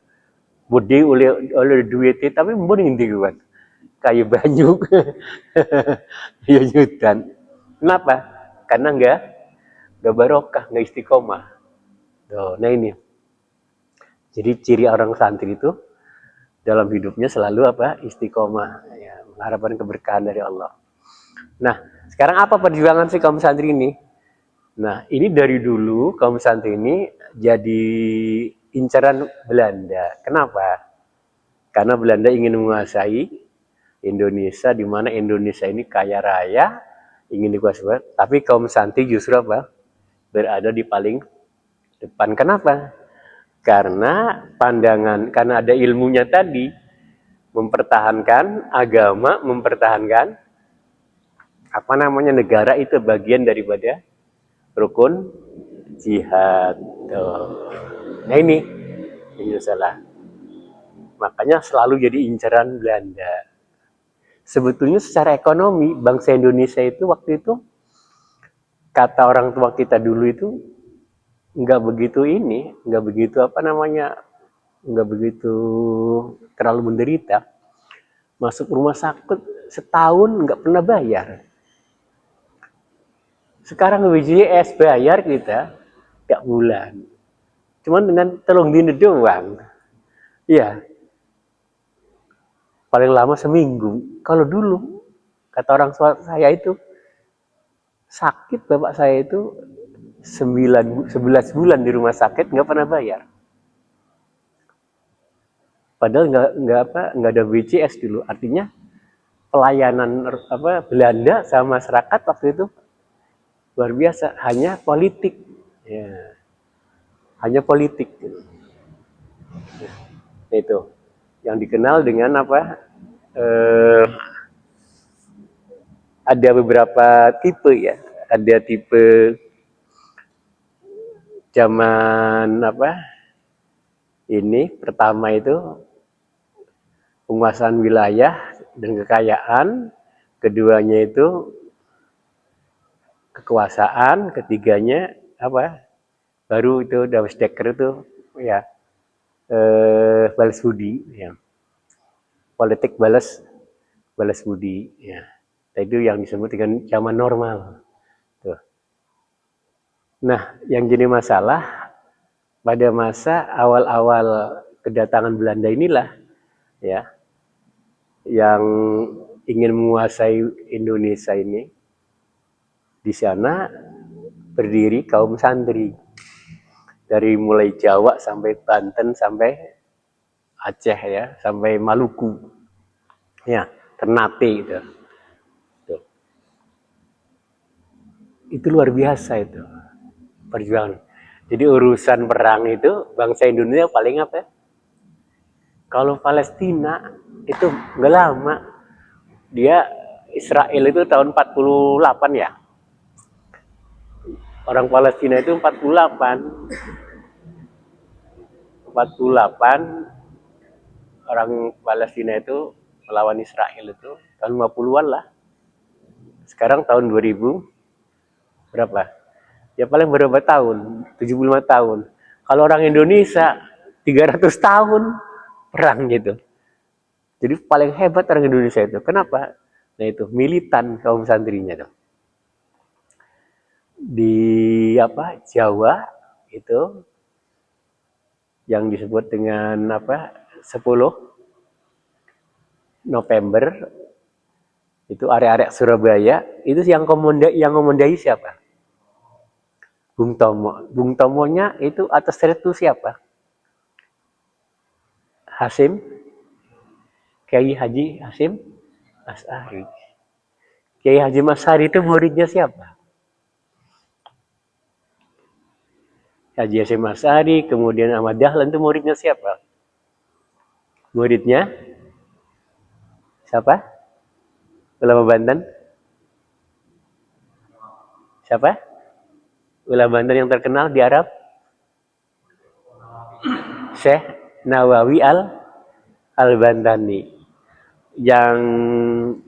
Budi oleh duit tapi mending di kuat. Kayu banyu. Ya nyutan. Kenapa? Karena enggak barokah, enggak istiqomah. Tuh, nah ini. Jadi ciri orang santri itu dalam hidupnya selalu apa? Istiqomah, ya, mengharapkan keberkahan dari Allah. Nah, sekarang apa perjuangan sih kaum santri ini? Nah, ini dari dulu kaum santri ini jadi incaran Belanda. Kenapa? Karena Belanda ingin menguasai Indonesia, di mana Indonesia ini kaya raya, ingin dikuasai. Tapi kaum santri justru apa? Berada di paling depan. Kenapa? Karena karena ada ilmunya tadi, mempertahankan agama, mempertahankan negara itu bagian daripada rukun jihad. Nah ini salah. Makanya selalu jadi incaran Belanda. sebetulnya secara ekonomi bangsa Indonesia itu waktu itu, kata orang tua kita dulu itu, nggak begitu nggak begitu terlalu menderita. Masuk rumah sakit setahun nggak pernah bayar. Sekarang BPJS bayar kita tiap bulan, cuman dengan telung dino doang. Iya, paling lama seminggu. Kalau dulu kata orang tua saya itu, sakit bapak saya itu 11 bulan di rumah sakit nggak pernah bayar. Padahal nggak ada BPJS dulu. Artinya pelayanan Belanda sama masyarakat waktu itu luar biasa. Hanya politik, ya, hanya politik. Itu yang dikenal dengan ada beberapa tipe ya. Ada tipe zaman ini pertama itu penguasaan wilayah dan kekayaan, keduanya itu kekuasaan, ketiganya baru itu Dekker itu ya balas budi ya. Politik balas budi ya. Itu yang disebut dengan zaman normal. Tuh. Nah, yang jadi masalah pada masa awal-awal kedatangan Belanda inilah ya, yang ingin menguasai Indonesia ini. Di sana berdiri kaum santri dari mulai Jawa sampai Banten sampai Aceh ya, sampai Maluku ya, Ternate itu. Itu luar biasa itu perjuangan. Jadi urusan perang itu bangsa Indonesia paling kalau Palestina itu nggak lama, dia Israel itu tahun 48 ya. Orang Palestina itu 48 orang Palestina itu melawan Israel itu tahun 50-an lah. Sekarang tahun 2000 berapa? Ya paling berapa tahun? 75 tahun. Kalau orang Indonesia 300 tahun perang gitu. Jadi paling hebat orang Indonesia itu. Kenapa? Nah itu militan kaum santrinya tuh. Di Jawa itu yang disebut dengan 10 November itu area-area Surabaya itu yang ngomondai siapa? Bung Tomo. Bung Tomonya itu atas itu siapa? Hasim, Kiai Haji Hasim Asy'ari. Kiai Haji Asy'ari itu muridnya siapa? Haji Hasim Asy'ari, kemudian Ahmad Dahlan itu muridnya siapa? Muridnya siapa? Ulama Banten? Siapa? Ulama Banten yang terkenal di Arab? Syekh Nawawi Al-Bantani. Yang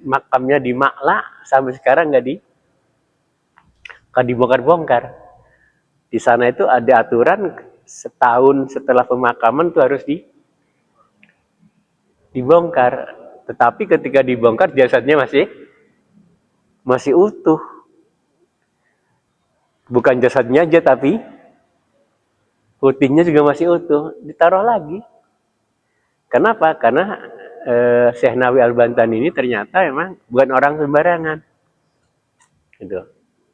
makamnya di Makla sampai sekarang nggak dibongkar-bongkar. Di sana itu ada aturan setahun setelah pemakaman itu harus dibongkar. Tetapi ketika dibongkar jasadnya masih utuh. Bukan jasadnya aja tapi putihnya juga masih utuh. Ditaruh lagi. Kenapa? Karena Syekh Nawawi Al-Bantani ini ternyata memang bukan orang sembarangan. Gitu.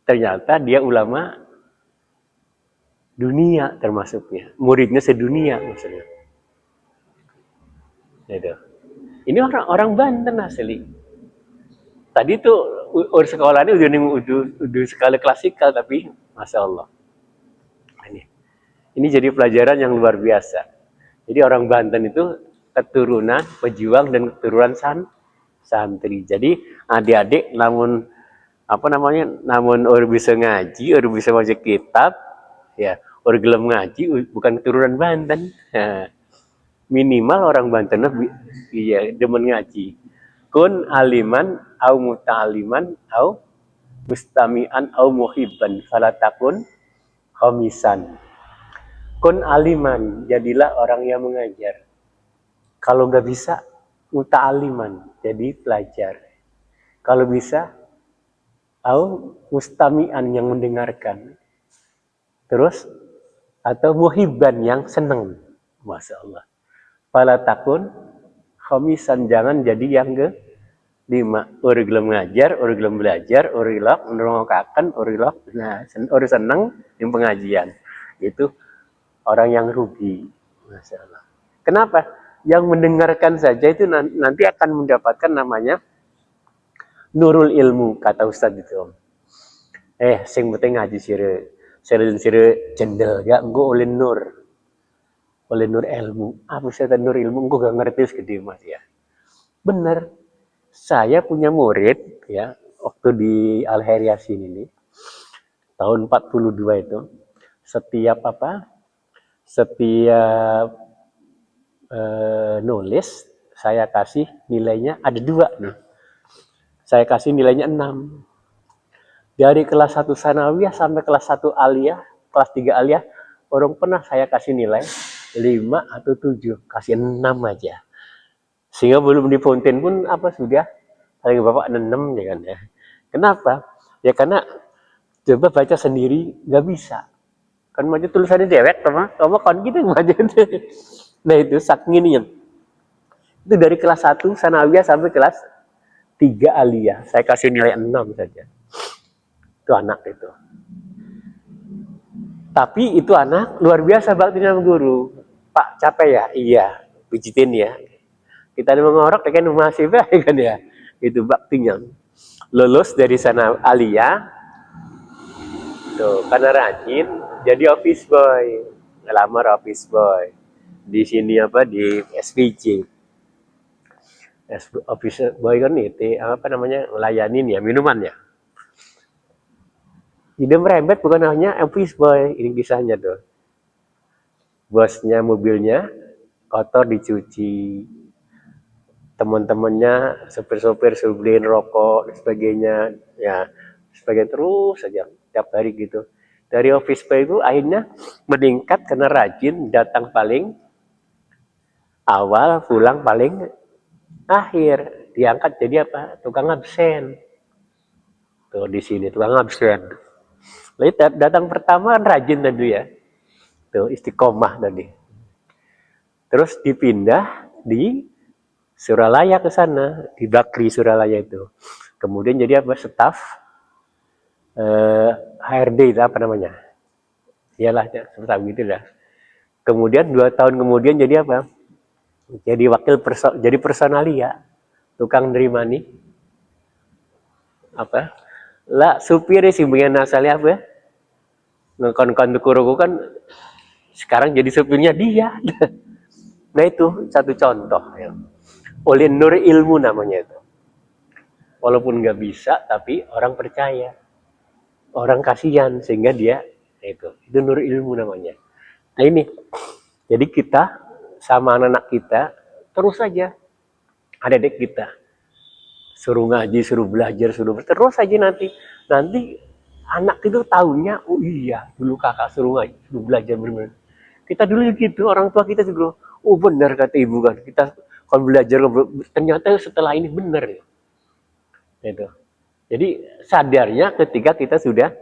Ternyata dia ulama dunia termasuknya. Muridnya sedunia maksudnya. Gitu. Ini orang Banten asli. Tadi tuh sekolahnya udah sekali klasikal tapi Masya Allah. Ini jadi pelajaran yang luar biasa. Jadi orang Banten itu keturunan pejuang dan keturunan santri. Jadi adik-adik namun orang bisa ngaji, orang bisa baca kitab, ya, orang gelem ngaji bukan keturunan Banten. Minimal orang Banten iya demen ngaji. Kun aliman au muta'aliman au mustami'an au muhibban falatakun khomisan. Kun aliman, jadilah orang yang mengajar. Kalau nggak bisa, muta'aliman, jadi pelajar. Kalau bisa, au mustami'an yang mendengarkan. Terus, atau muhibban yang senang. Masya Allah. Falatakun khomisan, jangan jadi yang lima. Orang gelem ngajar, orang gelem belajar, orang gelem menerongokakan, orang gelem orang senang di pengajian. Itu orang yang rugi. Masya Allah. Kenapa? Yang mendengarkan saja itu nanti akan mendapatkan namanya nurul ilmu, kata Ustadz itu. Sing penting ngaji sire jendel ya, engko oleh nur ilmu. Apa sih nur ilmu? Engko gak ngerti segede mas ya. Bener. Saya punya murid ya, waktu di Al-Heriasin ini tahun 42 itu, setiap nulis saya kasih nilainya ada 2 nih. Saya kasih nilainya 6. Dari kelas 1 sanawiyah sampai kelas 1 aliyah, kelas 3 aliyah, orang pernah saya kasih nilai 5 atau 7, kasih 6 aja. Sehingga belum di fountain pun sudah paling bapak 6 ya kan ya. Kenapa? Ya karena coba baca sendiri nggak bisa. Kan macam tulisannya dewek sama kan gitu baca. Nah itu saking ini yang itu dari kelas 1 sanawiyah sampai kelas 3 aliyah. Saya kasih nilai 6 saja. Itu anak itu. Tapi itu anak luar biasa baktinya sama guru. Pak capek ya? Iya, pijitin ya. Kita mengorok kan masih baik kan ya. Itu baktinya. Lulus dari sana aliyah. Tuh, karena rajin jadi office boy. Ngelamar office boy. Di sini di SPJ. Office boy kan itu ngelayanin ya minuman ya. Jadi merembet bukan hanya office boy, ini kisahnya tuh. Bosnya mobilnya kotor dicuci. Teman-temannya sopir-sopir suruh beliin rokok dan sebagainya ya, sebagainya terus saja tiap hari gitu. Dari office boy itu akhirnya meningkat karena rajin, datang paling awal, pulang paling akhir. Diangkat jadi tukang absen. Tuh di sini tukang absen. Lalu datang pertama kan rajin tadi ya, tuh istiqomah tadi. Terus dipindah di Suralaya ke sana, di Bakri Suralaya itu. Kemudian jadi staf HRD itu Iyalah, seperti gitu lah. Kemudian 2 tahun kemudian jadi Jadi jadi personalia, tukang nerima nih. Lah supir sih pengen asalnya ngekon-kon tukuruku kan sekarang jadi supirnya dia. Nah itu satu contoh ya. Oleh nur ilmu namanya itu. Walaupun nggak bisa, tapi orang percaya, orang kasihan sehingga dia itu nur ilmu namanya. Nah ini, jadi kita sama anak-anak kita terus saja ada dek kita suruh ngaji, suruh belajar, terus saja nanti anak itu tahunya, oh iya dulu kakak suruh ngaji, suruh belajar benar. Kita dulu gitu, orang tua kita juga, oh benar kata ibu kan, kita kalau belajar ternyata setelah ini benar ya. Gitu. Jadi sadarnya ketika kita sudah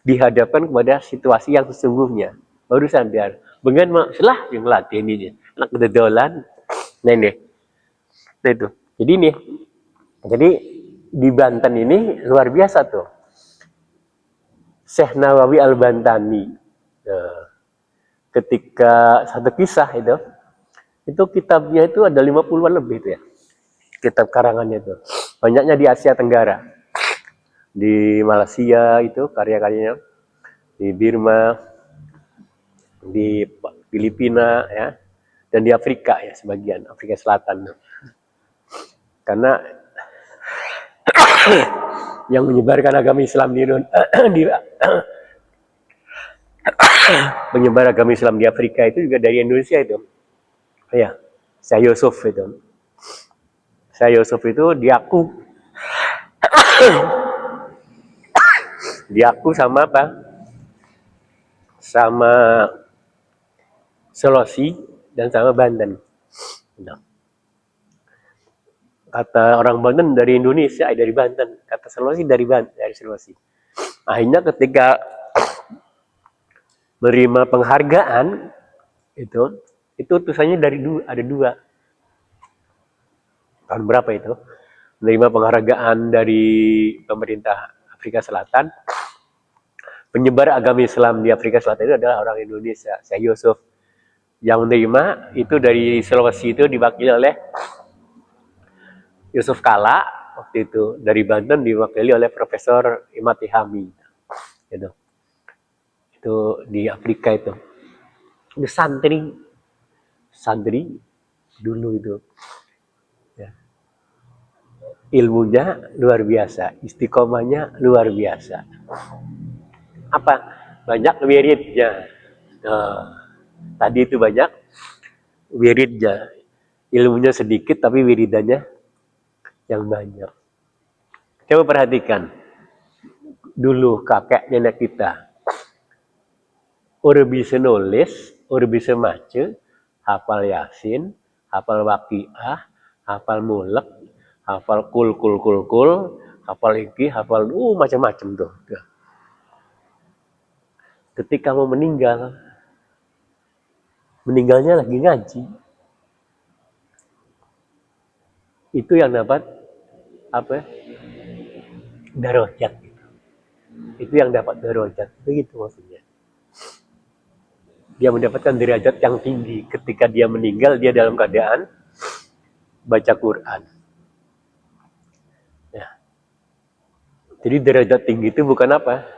dihadapkan kepada situasi yang sesungguhnya, baru sadar. Dengan setelah yang latih ini, anak kedodolan, nah itu. Jadi nih, jadi di Banten ini luar biasa tuh. Syekh Nawawi Al-Bantani, ketika satu kisah itu kitabnya itu ada 50-an lebih itu ya. Kitab karangannya itu. Banyaknya di Asia Tenggara. Di Malaysia itu karya-karyanya. Di Burma, di Filipina ya. Dan di Afrika ya sebagian, Afrika Selatan. Karena yang menyebarkan agama Islam menyebar agama Islam di Afrika itu juga dari Indonesia itu. Ya, Syekh Yusuf itu. Syekh Yusuf itu diaku sama apa? Sama Sulawesi dan sama Banten. Nah, kata orang Banten dari Indonesia, dari Banten. Kata Sulawesi dari Sulawesi. Akhirnya ketika menerima penghargaan itu utusannya ada dua. Tahun berapa itu? Menerima penghargaan dari pemerintah Afrika Selatan. Penyebar agama Islam di Afrika Selatan itu adalah orang Indonesia, Syekh Yusuf. Yang menerima itu dari Sulawesi itu diwakili oleh Yusuf Kala, waktu itu dari Banten diwakili oleh Profesor Imad Tihami. Gitu. Itu di Afrika itu. Itu santri dulu itu. Ya. Ilmunya luar biasa, istiqomahnya luar biasa. Apa? Banyak wiridnya. Tadi itu banyak wiridnya. Ilmunya sedikit tapi wiridannya yang banyak. Coba perhatikan. Dulu kakek nenek kita. Orang bisa nulis, orang bisa maca, hafal Yasin, hafal Waqiah, hafal Mulk, hafal kul, hafal iki, hafal macam-macam tuh. Ketika mau meninggalnya lagi ngaji. Itu yang dapat apa? Darajat. Itu yang dapat darajat. Begitu maksudnya. Dia mendapatkan derajat yang tinggi ketika dia meninggal, dia dalam keadaan baca Quran. Ya. Jadi derajat tinggi itu bukan apa?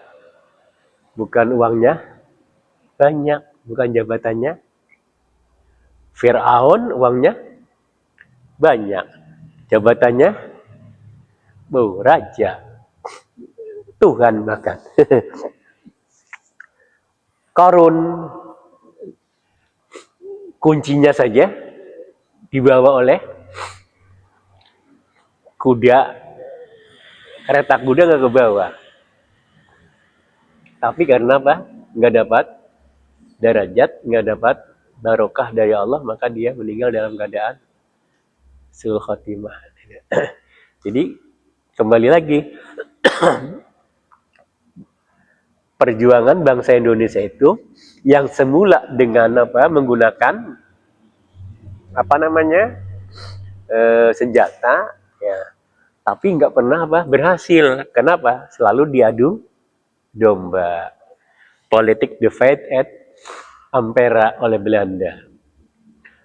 Bukan uangnya banyak, bukan jabatannya. Fir'aun uangnya banyak, jabatannya raja, Tuhan bahkan. Qarun kuncinya saja dibawa oleh kuda, kereta kuda nggak ke bawah. Tapi karena apa? Nggak dapat derajat, nggak dapat barokah dari Allah, maka dia meninggal dalam keadaan sul khotimah. Jadi kembali lagi, perjuangan bangsa Indonesia itu yang semula dengan menggunakan senjata, ya, tapi nggak pernah berhasil. Kenapa? Selalu diadu domba. Politik divide et impera oleh Belanda.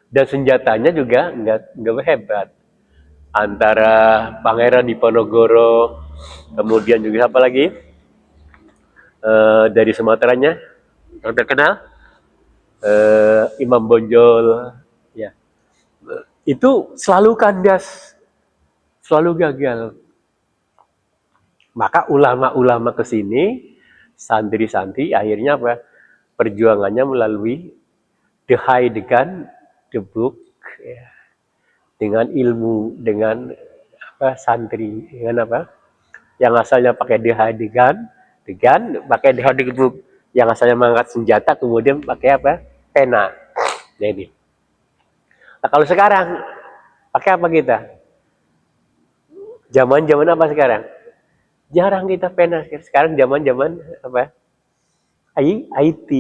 Dan senjatanya juga nggak hebat. Antara Pangeran Diponegoro, kemudian juga apa lagi? Dari Sumateranya yang terkenal Imam Bonjol, ya, itu selalu kandas, selalu gagal. Maka ulama-ulama kesini, santri-santri akhirnya perjuangannya melalui the Heidegger, the book, ya, dengan ilmu, dengan santri, dengan yang asalnya pakai the Heidegger, pakai the Heidegger book, yang asalnya mengangkat senjata kemudian pakai pena. Jadi, nah, kalau sekarang pakai apa kita? Zaman apa sekarang? Jarang kita pena. Sekarang zaman IT.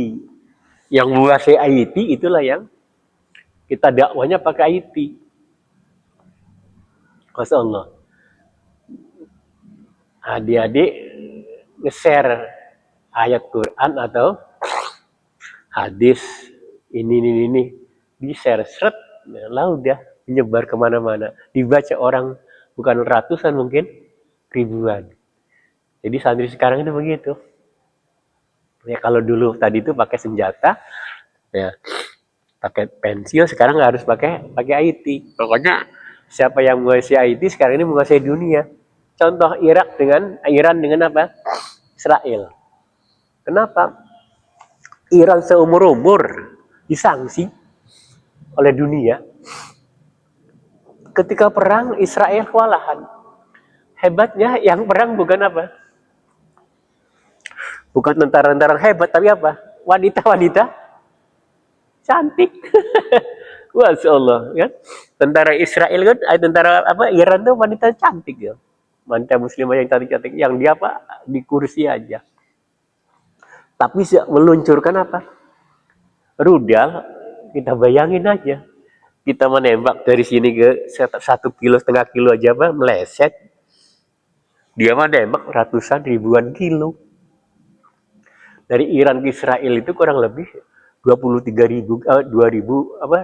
Yang menguasai IT itulah yang kita dakwanya pakai IT. Masya Allah. Adik-adik nge-share ayat Quran atau hadis ini di-share seret, lalu udah menyebar kemana-mana, dibaca orang bukan ratusan mungkin ribuan. Jadi santri sekarang itu begitu. Ya kalau dulu tadi itu pakai senjata, ya pakai pensil, sekarang harus pakai IT. Pokoknya siapa yang menguasai IT sekarang ini menguasai dunia. Contoh Iran dengan apa? Israel. Kenapa? Iran seumur-umur disanksi oleh dunia. ketika perang Israel kewalahan. Hebatnya yang perang bukan apa? Bukan tentara-tentara hebat, tapi apa? Wanita-wanita cantik. Masya Allah, kan? Tentara Israel kan, tentara apa? Iran tuh wanita cantik ya. Wanita muslimah yang cantik-cantik, yang dia apa? Di kursi aja. Tapi meluncurkan apa? Rudal, kita bayangin aja. Kita menembak dari sini ke 1,5 kilo aja apa? Meleset. Dia menembak ratusan ribuan kilo. Dari Iran ke Israel itu kurang lebih 23.000 2.000 apa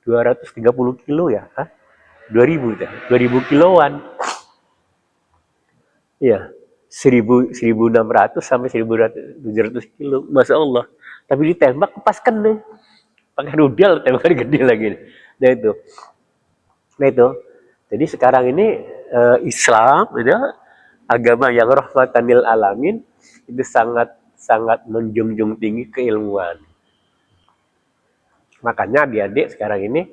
230 kilo ya, 2.000 kiloan. Iya, 1.600 sampai 1.700 kilo, masya Allah. Tapi ditembak pas kena, pakai rudal tembakan gede lagi. Nah itu. Jadi sekarang ini Islam itu agama yang rahmatan lil alamin, itu sangat menjunjung tinggi keilmuan. Makanya adik-adik sekarang ini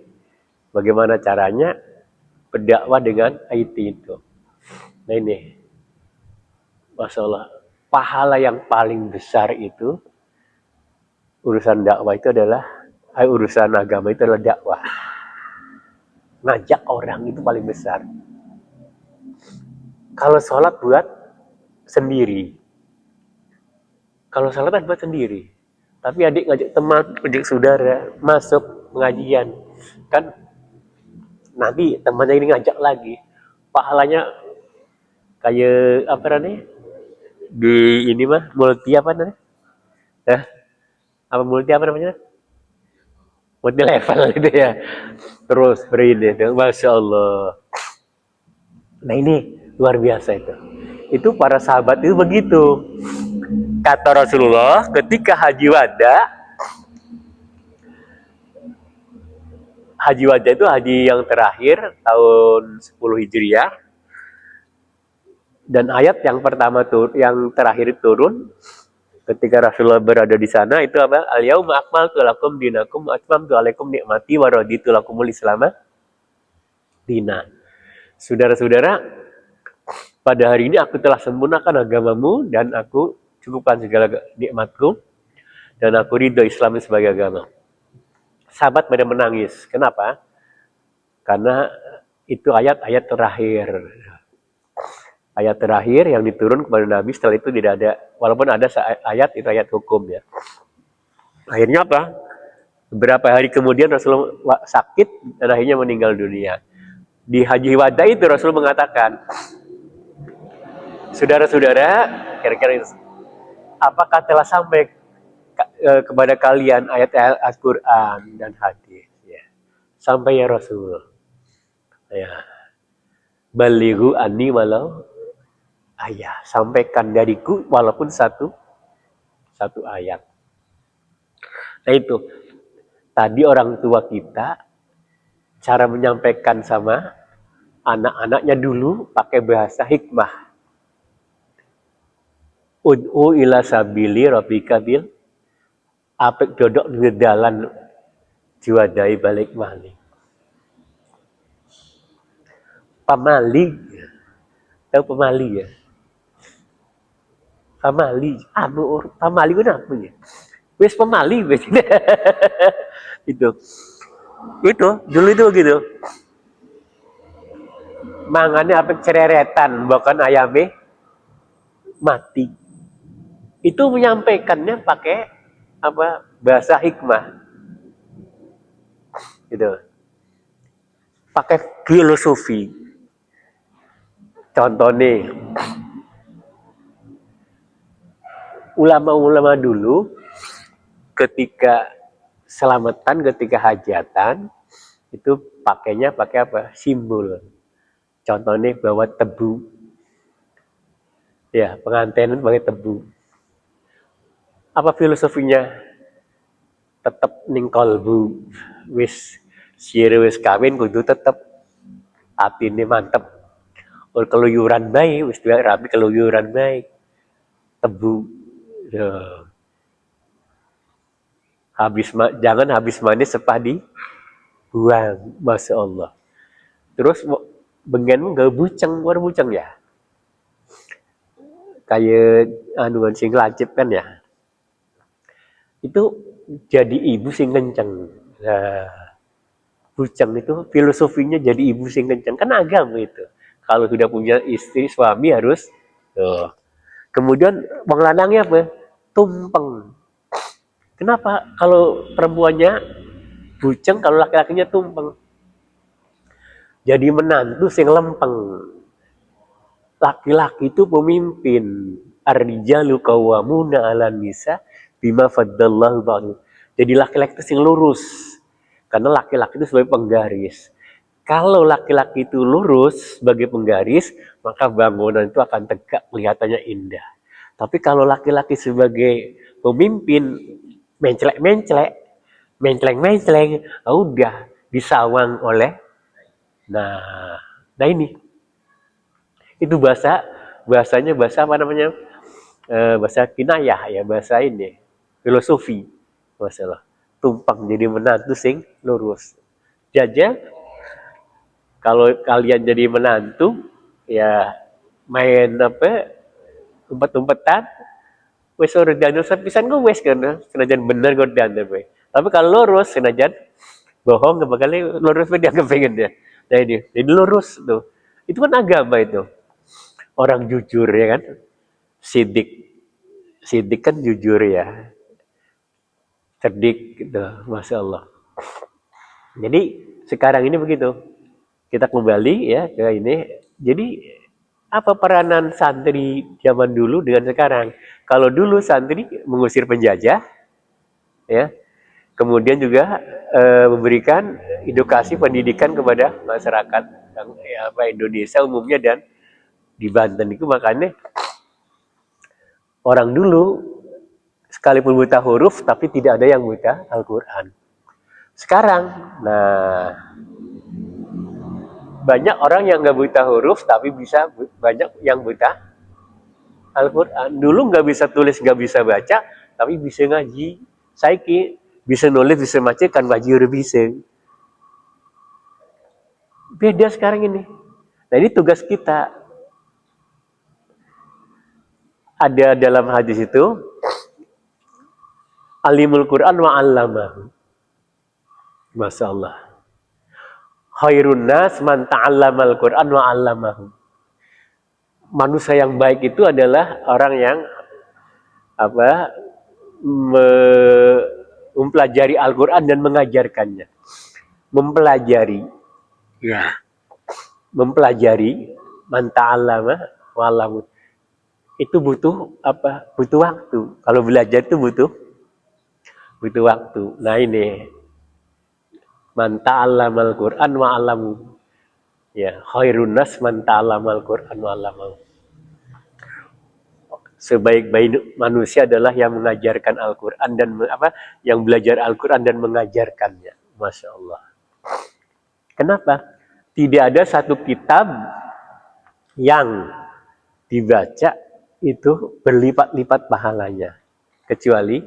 bagaimana caranya berdakwah dengan IT itu. Nah ini, masya Allah, pahala yang paling besar itu urusan dakwah itu adalah urusan agama itu adalah dakwah. Ngajak orang itu paling besar. Kalau sholat buat sendiri. Kalau sholat buat sendiri. Tapi adik ngajak teman, ngajak saudara masuk pengajian, kan nanti temannya ini ngajak lagi, pahalanya kayak apa namanya di ini mah multi apa namanya? Apa multi apa namanya? Multi level gitu ya. Terus berini, masya Allah. Nah ini luar biasa itu. Itu para sahabat itu begitu. Kata Rasulullah ketika haji wada itu haji yang terakhir tahun 10 Hijriah, dan ayat yang pertama yang terakhir turun ketika Rasulullah berada di sana itu apa? Al-yauma akmaltu lakum dinakum wa atmamtu alaikum nikmati wa raditu lakumul islama dina. Saudara-saudara, pada hari ini aku telah sempurnakan agamamu dan aku cukupkan segala nikmatku dan aku ridho Islam sebagai agama. Sahabat pada menangis. Kenapa? Karena itu ayat-ayat terakhir. Ayat terakhir yang diturun kepada Nabi, setelah itu tidak ada, walaupun ada ayat, itu ayat hukum ya. Akhirnya apa? Beberapa hari kemudian Rasulullah sakit dan akhirnya meninggal dunia. Di haji wada itu Rasul mengatakan, saudara-saudara, kira-kira apakah telah sampai kepada kalian ayat-ayat Al-Quran dan hadis? Ya. Sampai ya Rasul. Ya. Balighu anni walau ayat. Sampaikan dariku walaupun satu ayat. Nah itu. Tadi orang tua kita cara menyampaikan sama anak-anaknya dulu pakai bahasa hikmah. Ud'u ila sabili rabbika bil apik dodok ngedalan jiwadai balik malik. Pamali. Tahu pamali ya? Pamali. Pamali itu apa ya? Wes pamali wes. Itu dulu itu gitu. Mangane apik cereretan bukan ayame mati. Itu menyampaikannya pakai apa? Bahasa hikmah. Gitu. Pakai filosofi. Contohnya ulama-ulama dulu ketika selamatan, ketika hajatan itu pakainya pakai apa? Simbol. Contohnya bawa tebu. Ya, pengantin pakai tebu. Apa filosofinya? Tetap ning kalbu. Wis sire wis kawin kudu tetep atine mantep. Ul keluyuran bae, wis rapi keluyuran bae. Tebu. Ya. Jangan habis manis sepah dibuang, masya Allah. Terus bengen gak buceng, war buceng ya. Kayak anuan sing lancip kan ya. Itu jadi ibu sing kenceng. Nah, buceng itu filosofinya jadi ibu sing kenceng. Kan agama itu. Kalau sudah punya istri, suami harus tuh. Kemudian bang lanangnya apa? Tumpeng. Kenapa? Kalau perempuannya buceng, kalau laki-lakinya tumpeng. Jadi menantu sing lempeng. Laki-laki itu pemimpin. Ar-rijalu qawwamuna 'alan nisa bima faddallahu ba'dhum. Jadi laki-laki itu sing lurus. Karena laki-laki itu sebagai penggaris. Kalau laki-laki itu lurus sebagai penggaris, maka bangunan itu akan tegak, kelihatannya indah. Tapi kalau laki-laki sebagai pemimpin, menclek-menclek, mencleng-mencleng, udah disawang oleh. Nah ini. Itu bahasanya bahasa apa namanya? Bahasa kinayah ya, bahasa ini. Filosofi. Masalah. Tumpang jadi menantu sing lurus. Jajah, kalau kalian jadi menantu, ya main apa? Umpet-umpetan, wes ordan pisan gue wes kan, senajan bener gordan tapi. Tapi kalau lurus senajan bohong nggak bakal lurus dia kepengen dia. Nah ini, jadi lurus tuh. Itu kan agama itu. Orang jujur ya kan. Sidik kan jujur ya. Cerdik gitu, Masya Allah. Jadi sekarang ini begitu. Kita kembali ya ke ini. Jadi apa peranan santri zaman dulu dengan sekarang? Kalau dulu santri mengusir penjajah, ya, kemudian juga memberikan edukasi pendidikan kepada masyarakat yang Indonesia umumnya dan di Banten itu makanya orang dulu sekalipun buta huruf tapi tidak ada yang buta Al-Quran. Sekarang, nah banyak orang yang nggak buta huruf tapi bisa banyak yang buta Al-Quran. Dulu nggak bisa tulis, nggak bisa baca, tapi bisa ngaji. Saiki bisa nulis, bisa baca, kan ngaji udah bisa. Beda sekarang ini. Nah ini tugas kita. Ada dalam hadis itu, alimul Quran wa 'allamahu. Masya Allah. Khairun nas man ta'allamal Quran wa 'allamahu. Manusia yang baik itu adalah orang yang mempelajari Al-Quran dan mengajarkannya. Mempelajari, ya, mempelajari, man ta'allama wa 'allamahu. Itu butuh apa? Butuh waktu. Kalau belajar itu butuh waktu. Nah ini, man ta'allamal Quran wa 'allamahu. Ya, khairun nas man ta'allamal Quran wa 'allamahu. Sebaik-baik manusia adalah yang mengajarkan Al-Quran dan yang belajar Al-Quran dan mengajarkannya. Masya Allah. Kenapa? Tidak ada satu kitab yang dibaca itu berlipat-lipat pahalanya kecuali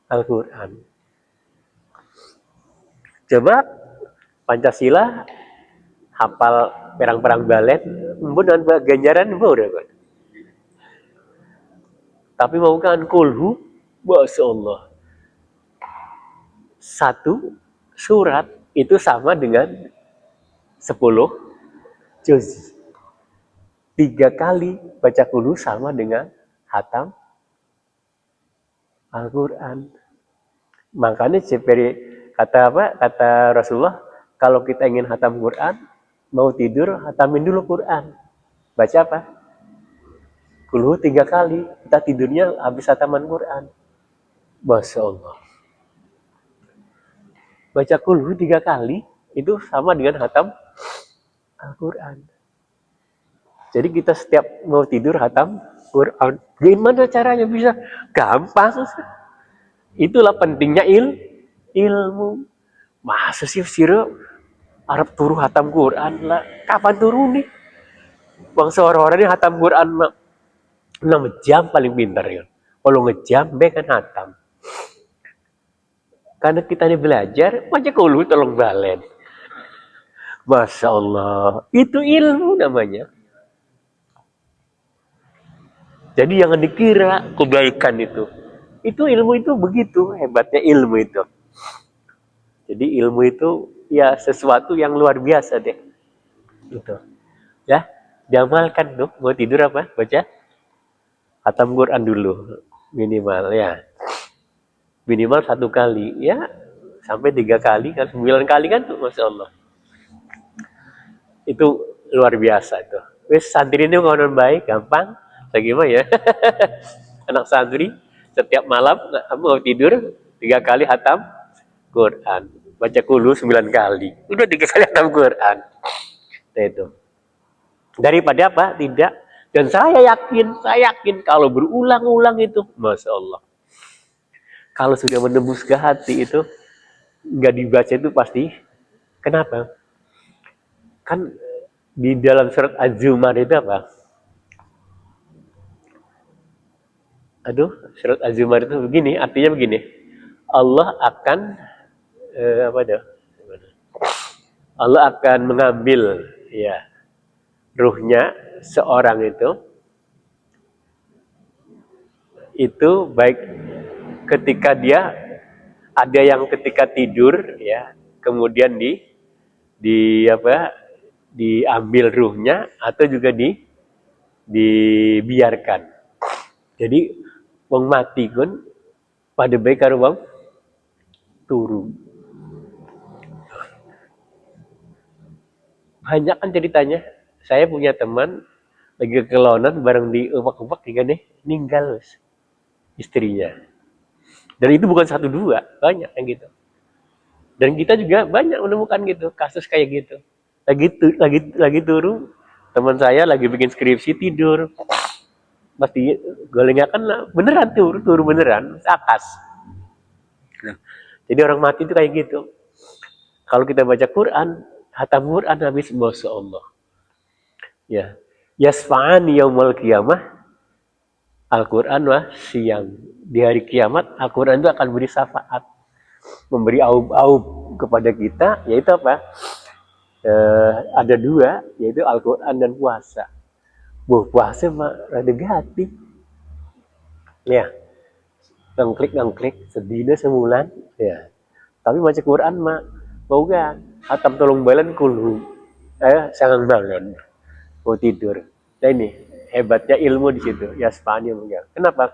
Al-Quran. Coba Pancasila hafal perang-perang balet, dan ganjaran boleh. Tapi mau kan kulhu, Masya Allah. Satu surat itu sama dengan 10 juz. 3 kali baca kulhu sama dengan hatam Al-Quran. Makanya kata Rasulullah, kalau kita ingin hatam Quran, mau tidur, hatamin dulu Quran. Baca apa? Kulhu 3 kali, kita tidurnya habis hataman Quran. Masya Allah. Baca kulhu 3 kali, itu sama dengan hatam Al-Quran. Jadi kita setiap mau tidur hatam Quran. Gimana caranya bisa? Gampang. Itulah pentingnya ilmu. Masa sih sira Arab turu hatam Quran lah. Kapan turun nih? Bangsa orang-orang ini hatam Quran 6 jam paling pintar ya. Kalau ngejam, kan hatam. Karena kita ini belajar, baca kulhu tolong balen. Masya Allah, itu ilmu namanya. Jadi jangan dikira kebaikan itu. Itu ilmu itu begitu hebatnya ilmu itu. Jadi ilmu itu ya sesuatu yang luar biasa deh. Gitu. Ya, diamalkan tuh. Mau tidur apa? Baca khatam Quran dulu minimal ya. Minimal 1 kali ya, sampai 3 kali kan 9 kali kan tuh, masya Allah. Itu luar biasa itu. Wes santri ini kawan baik, gampang. Bagaimana ya? Anak santri setiap malam mau tidur 3 kali khatam Quran. Baca kulu 9 kali. Udah 3 kali khatam Quran. Nah itu. Daripada apa? Tidak. Dan saya yakin kalau berulang-ulang itu, masya Allah. Kalau sudah menembus ke hati itu, nggak dibaca itu pasti. Kenapa? Kan di dalam surat Az-Zumar itu apa? Surat Az-Zumar itu begini, artinya begini. Allah akan apa dah? Allah akan mengambil ya ruhnya seorang itu baik ketika dia ada yang ketika tidur ya, kemudian diambil ruhnya atau juga dibiarkan. Jadi wong mati pun pada baik karo wong turu. Banyak kan ceritanya. Saya punya teman lagi kelonan bareng di upak-upak nih ninggal istrinya. Dan itu bukan 1 2, banyak yang gitu. Dan kita juga banyak menemukan gitu, kasus kayak gitu. Lagi turu, teman saya lagi bikin skripsi tidur. Pasti golengnya kan beneran turu beneran, akas. Jadi orang mati itu kayak gitu. Kalau kita baca Quran, khatam Quran habis, masya Allah. Ya, yasfa'ani yaumul qiyamah, Al-Quran siang. Di hari kiamat, Al-Quran itu akan beri syafaat, memberi aub-aub kepada kita, yaitu apa? Ada 2, yaitu Al-Quran dan puasa. Puasa mah rada gati. Ya, ngklik sedina sebulan. Ya, tapi baca Quran mah mau gak? Hatam tolong balan kulu. Sangat balon. Mau tidur. Nah ini hebatnya ilmu di situ. Ya Spanyol enggak. Kenapa?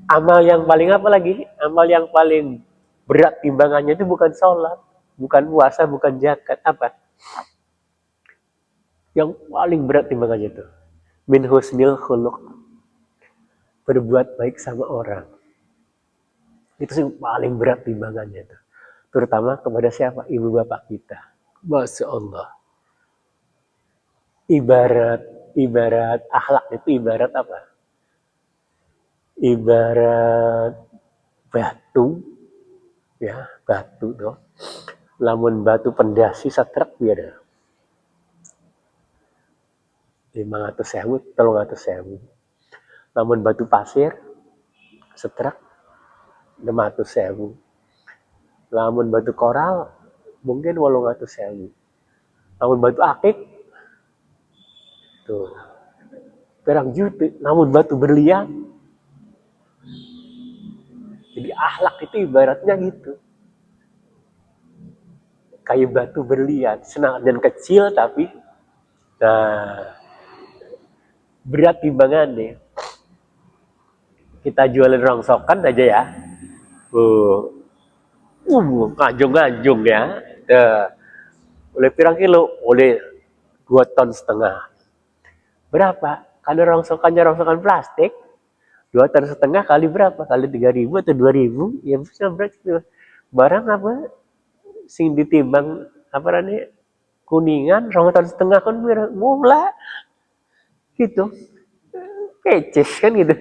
Amal yang paling apa lagi? Amal yang paling berat timbangannya itu bukan sholat, bukan puasa, bukan zakat. Apa? Yang paling berat timbangannya itu min husnil khuluq, berbuat baik sama orang. Itu sih paling berat timbangannya itu. Terutama kepada siapa? Ibu bapak kita. Masya Allah. Ibarat akhlak itu ibarat apa? Ibarat batu, ya batu tuh. Lamun batu pendasi satrak biar 500.000, 300.000. Lamun batu pasir setrak 600.000. Lamun batu koral mungkin 800.000. Lamun batu akik tuh perang juta. Namun batu berlian. Jadi akhlak itu ibaratnya gitu. Kayak batu berlian, senang dan kecil tapi berat timbangannya. Kita jualin rongsokan aja ya. Ngajung-ngajung ya. Oleh pirang kilo? Oleh 2,5 ton. Berapa? Karena rongsokan plastik, 2,5 ton kali berapa? Kali 3.000 atau 2.000? Ya bisa berarti barang apa? Sing ditimbang apa namanya? Kuningan, 2,5 ton kan mula gitu. Keces kan gitu.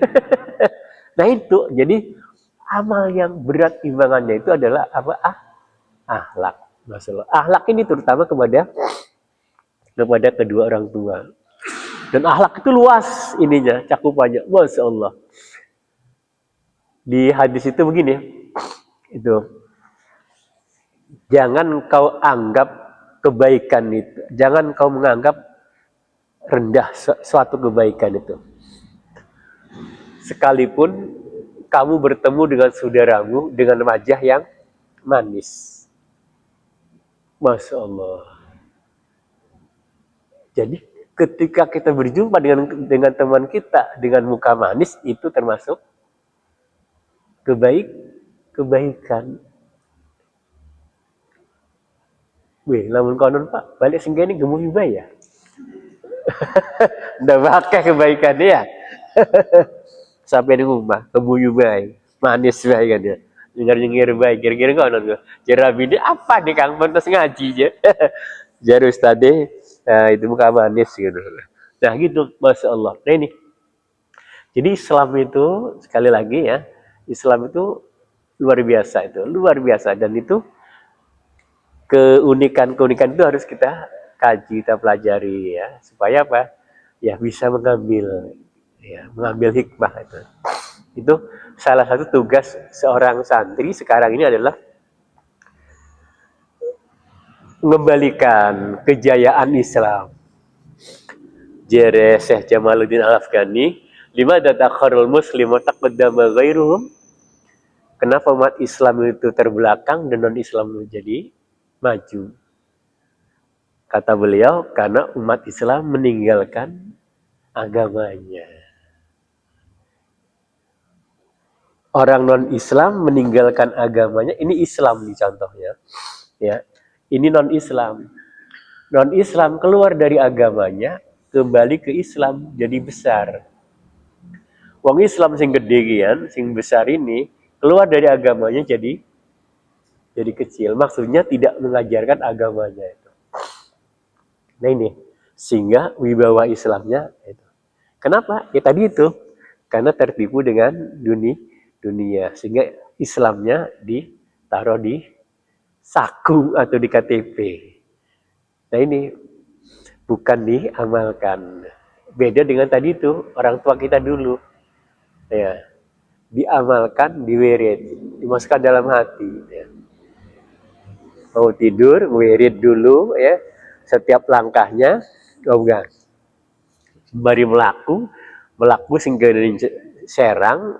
Nah itu, jadi amal yang berat timbangannya itu adalah apa? Akhlak. Masalah. Akhlak ini terutama kepada kedua orang tua. Dan akhlak itu luas ininya, cakupannya. Masya Allah. Di hadis itu begini, itu Jangan kau anggap kebaikan itu, jangan kau menganggap rendah suatu kebaikan itu. Sekalipun kamu bertemu dengan saudaramu dengan wajah yang manis. Masya Allah. Jadi ketika kita berjumpa dengan teman kita dengan muka manis, itu termasuk kebaikan. Wih, lamun konon Pak, balik singgah ini gemuk juga ya. Nggak pakai kebaikannya ya. Sampai di rumah, gemuk baik, manis baik kan ya. Nyengir baik, kira-kira konon gue. Jerabi ini apa nih Kang? Pantas ngaji aja. Jadi Ustadz, nah, itu muka manis gitu. Nah gitu, Masya Allah. Nah ini. Jadi Islam itu, sekali lagi ya, Islam itu luar biasa itu. Luar biasa. Dan itu keunikan-keunikan itu harus kita kaji, kita pelajari ya. Supaya apa? Ya bisa mengambil hikmah itu. Itu salah satu tugas seorang santri sekarang ini adalah mengembalikan kejayaan Islam. Jere Syekh Jamaluddin Al-Afghani, lima tatakharul muslimu taqaddama ghairuhum. Kenapa umat Islam itu terbelakang dan non-Islam menjadi maju? Kata beliau, karena umat Islam meninggalkan agamanya. Orang non-Islam meninggalkan agamanya, ini Islam nih contohnya. Ya, ini non-Islam. Non-Islam keluar dari agamanya, kembali ke Islam, jadi besar. Wong Islam sing gede gian, sing besar ini, keluar dari agamanya jadi kecil. Maksudnya tidak mengajarkan agamanya itu. Nah ini, sehingga wibawa Islamnya itu. Kenapa? Ya tadi itu, karena tertipu dengan dunia. Sehingga Islamnya ditaruh di saku atau di KTP. Nah ini bukan diamalkan. Beda dengan tadi itu, orang tua kita dulu. Ya, diamalkan, diwirid, dimasukkan dalam hati. Ya. Mau tidur, wirid dulu ya. Setiap langkahnya, enggak. Sembari melaku sehingga dari Serang,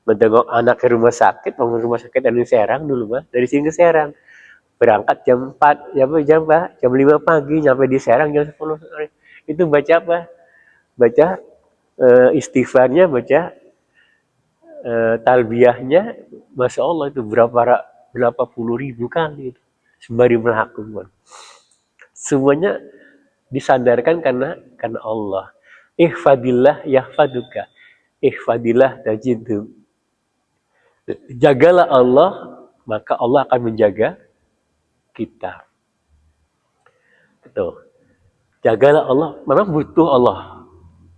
menengok anak ke rumah sakit, mau ke rumah sakit dari Serang dulu mah, dari sini ke Serang. Berangkat jam 4, jam 5 pagi, nyampe di Serang jam 10 sore. Itu baca apa? Baca istighfarnya, baca talbiyahnya, Masya Allah itu berapa puluh ribu kali itu. Sembari melakukan. Semuanya disandarkan karena Allah. Ihfadillah yahfaduka. Ihfadillah tajidhu. Jagalah Allah, maka Allah akan menjaga kita. Tuh. Jagalah Allah, memang butuh Allah.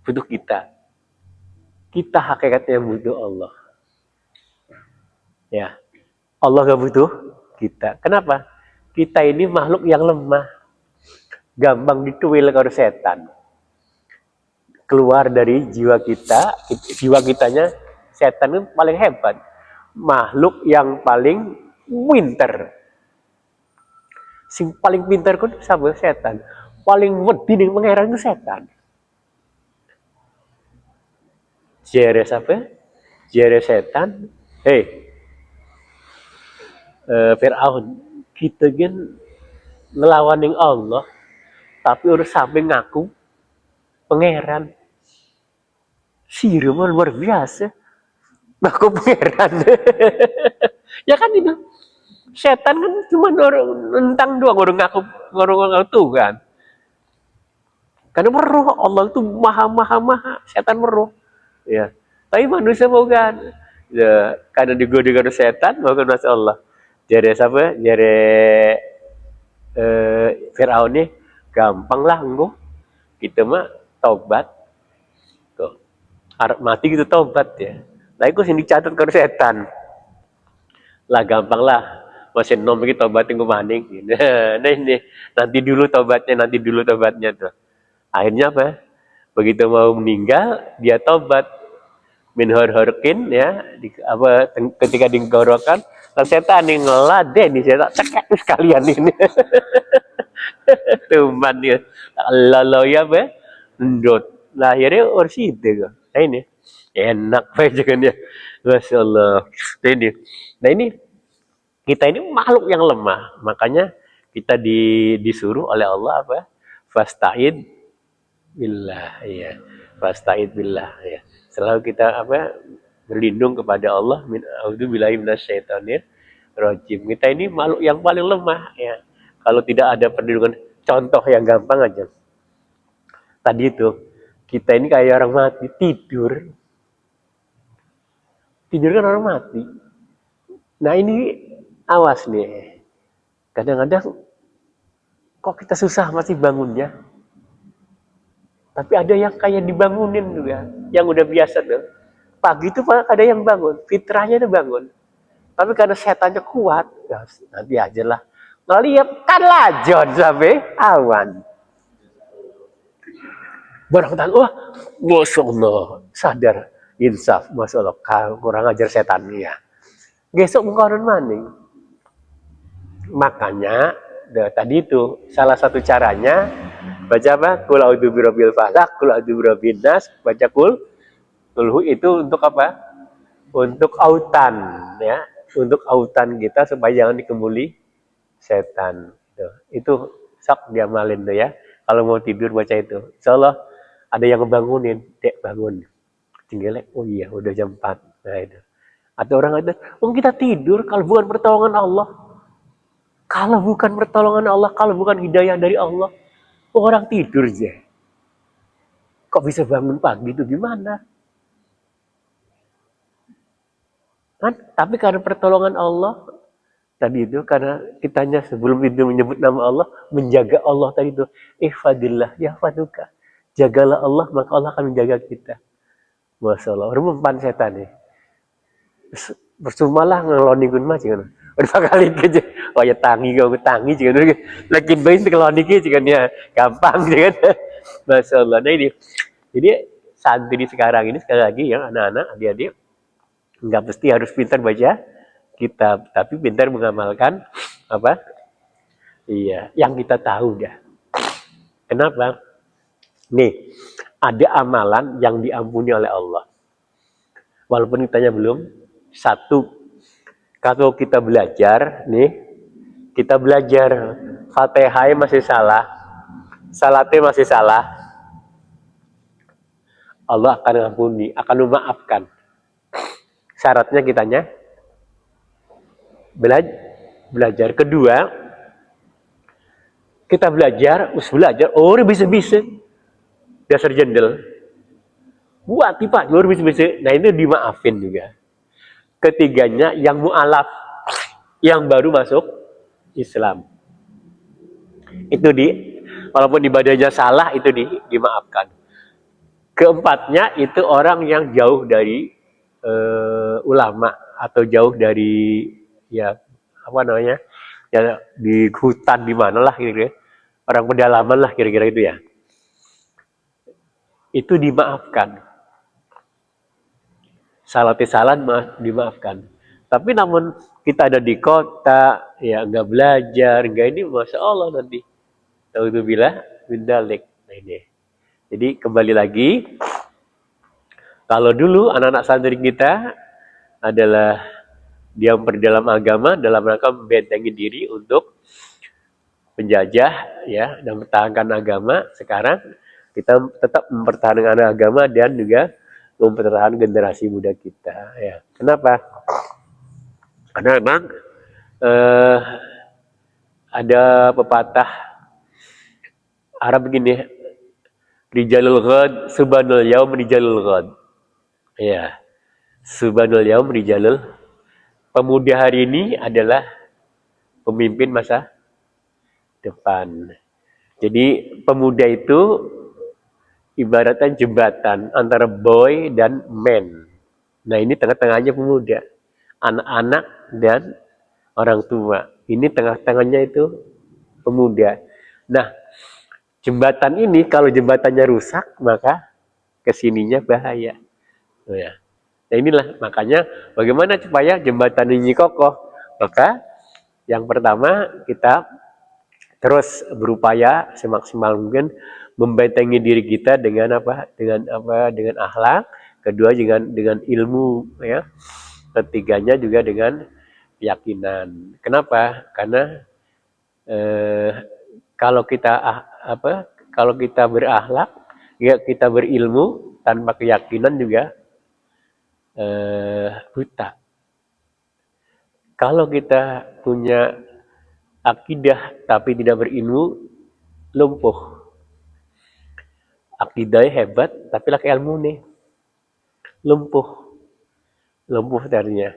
Butuh kita. Kita hakikatnya butuh Allah. Ya. Allah gak butuh kita. Kenapa? Kita ini makhluk yang lemah. Gampang dituil oleh setan. Keluar dari jiwa kitanya, setan itu paling hebat. Makhluk yang paling pinter. Sing paling pinter kan sama setan. Paling wedi ning pangeran itu setan. Jere apa? Jere setan. Fir'aun, kita kan ngelawan yang Allah, tapi udah sampai ngaku pangeran. Siru luar biasa. Ngaku pangeran. Ya kan itu. Setan kan cuma orang nentang doang, orang ngaku Tuhan. Karena meruh, Allah itu maha. Setan meruh. Ya. Tapi manusia mau kan. Ya, karena digoda setan, mau kan Masya Allah. Jare siapa? Jare Fir'aun nih, gampang lah engko. Kita mah taubat. Tuh. Harap mati gitu taubat ya. Nah itu yang dicatat ke setan. Lah gampang lah. Masih nom iki taubat engko maning. Nah ini nanti dulu taubatnya tuh. Akhirnya apa? Begitu mau meninggal, dia taubat. min horkin ya ketika digorokan lan setan ning ngeladen di setan cekek sekalian ini. Tuman ya. Allah ya be. Ndot. Lahirnya orside kok. Nah ini enak aja kan ya. Masya Allah. Nah ini kita ini makhluk yang lemah. Makanya kita disuruh oleh Allah apa? Fasta'id billah ya. Fasta'id billah ya. Selalu kita berlindung kepada Allah min a'udzubillahi minasyaitonir rajim. Kita ini makhluk yang paling lemah ya. Kalau tidak ada perlindungan, contoh yang gampang aja. Tadi itu kita ini kayak orang mati tidur. Tidur kan orang mati. Nah ini awas nih. Kadang-kadang kok kita susah masih bangunnya. Tapi ada yang kayak dibangunin juga, yang udah biasa tuh. Pagi itu ada yang bangun, fitrahnya itu bangun. Tapi karena setannya kuat, ya nanti aja lah. Ngeliat kan lajon sampai awan. Barang wah, Masya Allah, sadar, insaf, Masya Allah, kurang ajar setannya. Besok mengkoron maning. Makanya, tadi itu, salah satu caranya, baca apa? Kul a'udzu birabbil falaq, kul a'udzu birabbin nas, baca kulhu itu untuk apa? Untuk autan, ya, untuk autan kita supaya jangan dikemuli setan. Itu sok diamalin tuh ya. Kalau mau tidur baca itu. Insyaallah ada yang ngebangunin, dek bangun. Tinggalnya, oh iya udah jam 4. Nah itu. Ada orang ada, kita tidur kalau bukan pertolongan Allah. Kalau bukan pertolongan Allah, kalau bukan hidayah dari Allah, orang tidur aja. Kok bisa bangun pagi itu gimana? Kan? Tapi karena pertolongan Allah, tadi itu karena kitanya sebelum itu menyebut nama Allah, menjaga Allah tadi itu. Ihfadillah, yahfaduka. Jagalah Allah, maka Allah akan menjaga kita. Masya Allah, rumpan setan nih. Bersumalah ngeloningun mah jangan. Berapa kali aja, oh ya tangi jangan. Lagi bayi ngeloningi jangan ya, gampang jangan. Masya Allah, nah ini. Jadi santri sekarang ini sekali lagi ya anak-anak, adik-adik, nggak mesti harus pintar baca kitab, tapi pintar mengamalkan apa? Iya, yang kita tahu dah. Kenapa? Nih, ada amalan yang diampuni oleh Allah. Walaupun kitanya belum. Satu, kalau kita belajar, nih, kita belajar Fatihah masih salah, salatnya masih salah, Allah akan ampuni, akan memaafkan. Syaratnya kitanya belajar. Kedua, kita belajar, oh bisa-bisa. Dasar jendel. Buat Pak, bisa-bisa. Nah ini dimaafin juga. Ketiganya, yang mu'alaf, yang baru masuk Islam. Itu walaupun ibadahnya salah, itu dimaafkan. Keempatnya, itu orang yang jauh dari ulama, atau jauh dari, ya, apa namanya, ya di hutan di mana lah kira-kira. Orang pedalaman lah kira-kira itu ya. Itu dimaafkan. Salat dimaafkan. Tapi namun kita ada di kota, ya nggak belajar, nggak ini, Masya Allah nanti. Ta'udzubillah min dzalik. Nah ini. Jadi kembali lagi, kalau dulu anak-anak santri kita adalah dia memperdalam agama dalam rangka membentengi diri untuk penjajah, ya, dan mempertahankan agama. Sekarang kita tetap mempertahankan agama dan juga mempertahankan generasi muda kita, ya. Kenapa? Karena memang ada pepatah Arab begini, Rijalul Ghad, Subhanul Yaum Rijalul Ghad. Ya, Subhanul Yaum Rijalul. Pemuda hari ini adalah pemimpin masa depan. Jadi pemuda itu ibaratnya jembatan antara boy dan man. Nah ini tengah-tengahnya pemuda, anak-anak dan orang tua. Ini tengah-tengahnya itu pemuda. Nah jembatan ini kalau jembatannya rusak maka kesininya bahaya. Oh ya. Nah inilah makanya bagaimana supaya jembatan ini kokoh. Maka yang pertama kita terus berupaya semaksimal mungkin membentengi diri kita dengan apa? Dengan akhlak. Kedua dengan ilmu, ya. Ketiganya juga dengan keyakinan. Kenapa? Karena eh, kalau kita kalau kita berakhlak, ya kita berilmu tanpa keyakinan juga buta. Kalau kita punya akidah tapi tidak berilmu, lumpuh. Akidahnya hebat, tapi laki ilmu nih, lumpuh. Lumpuh tadinya.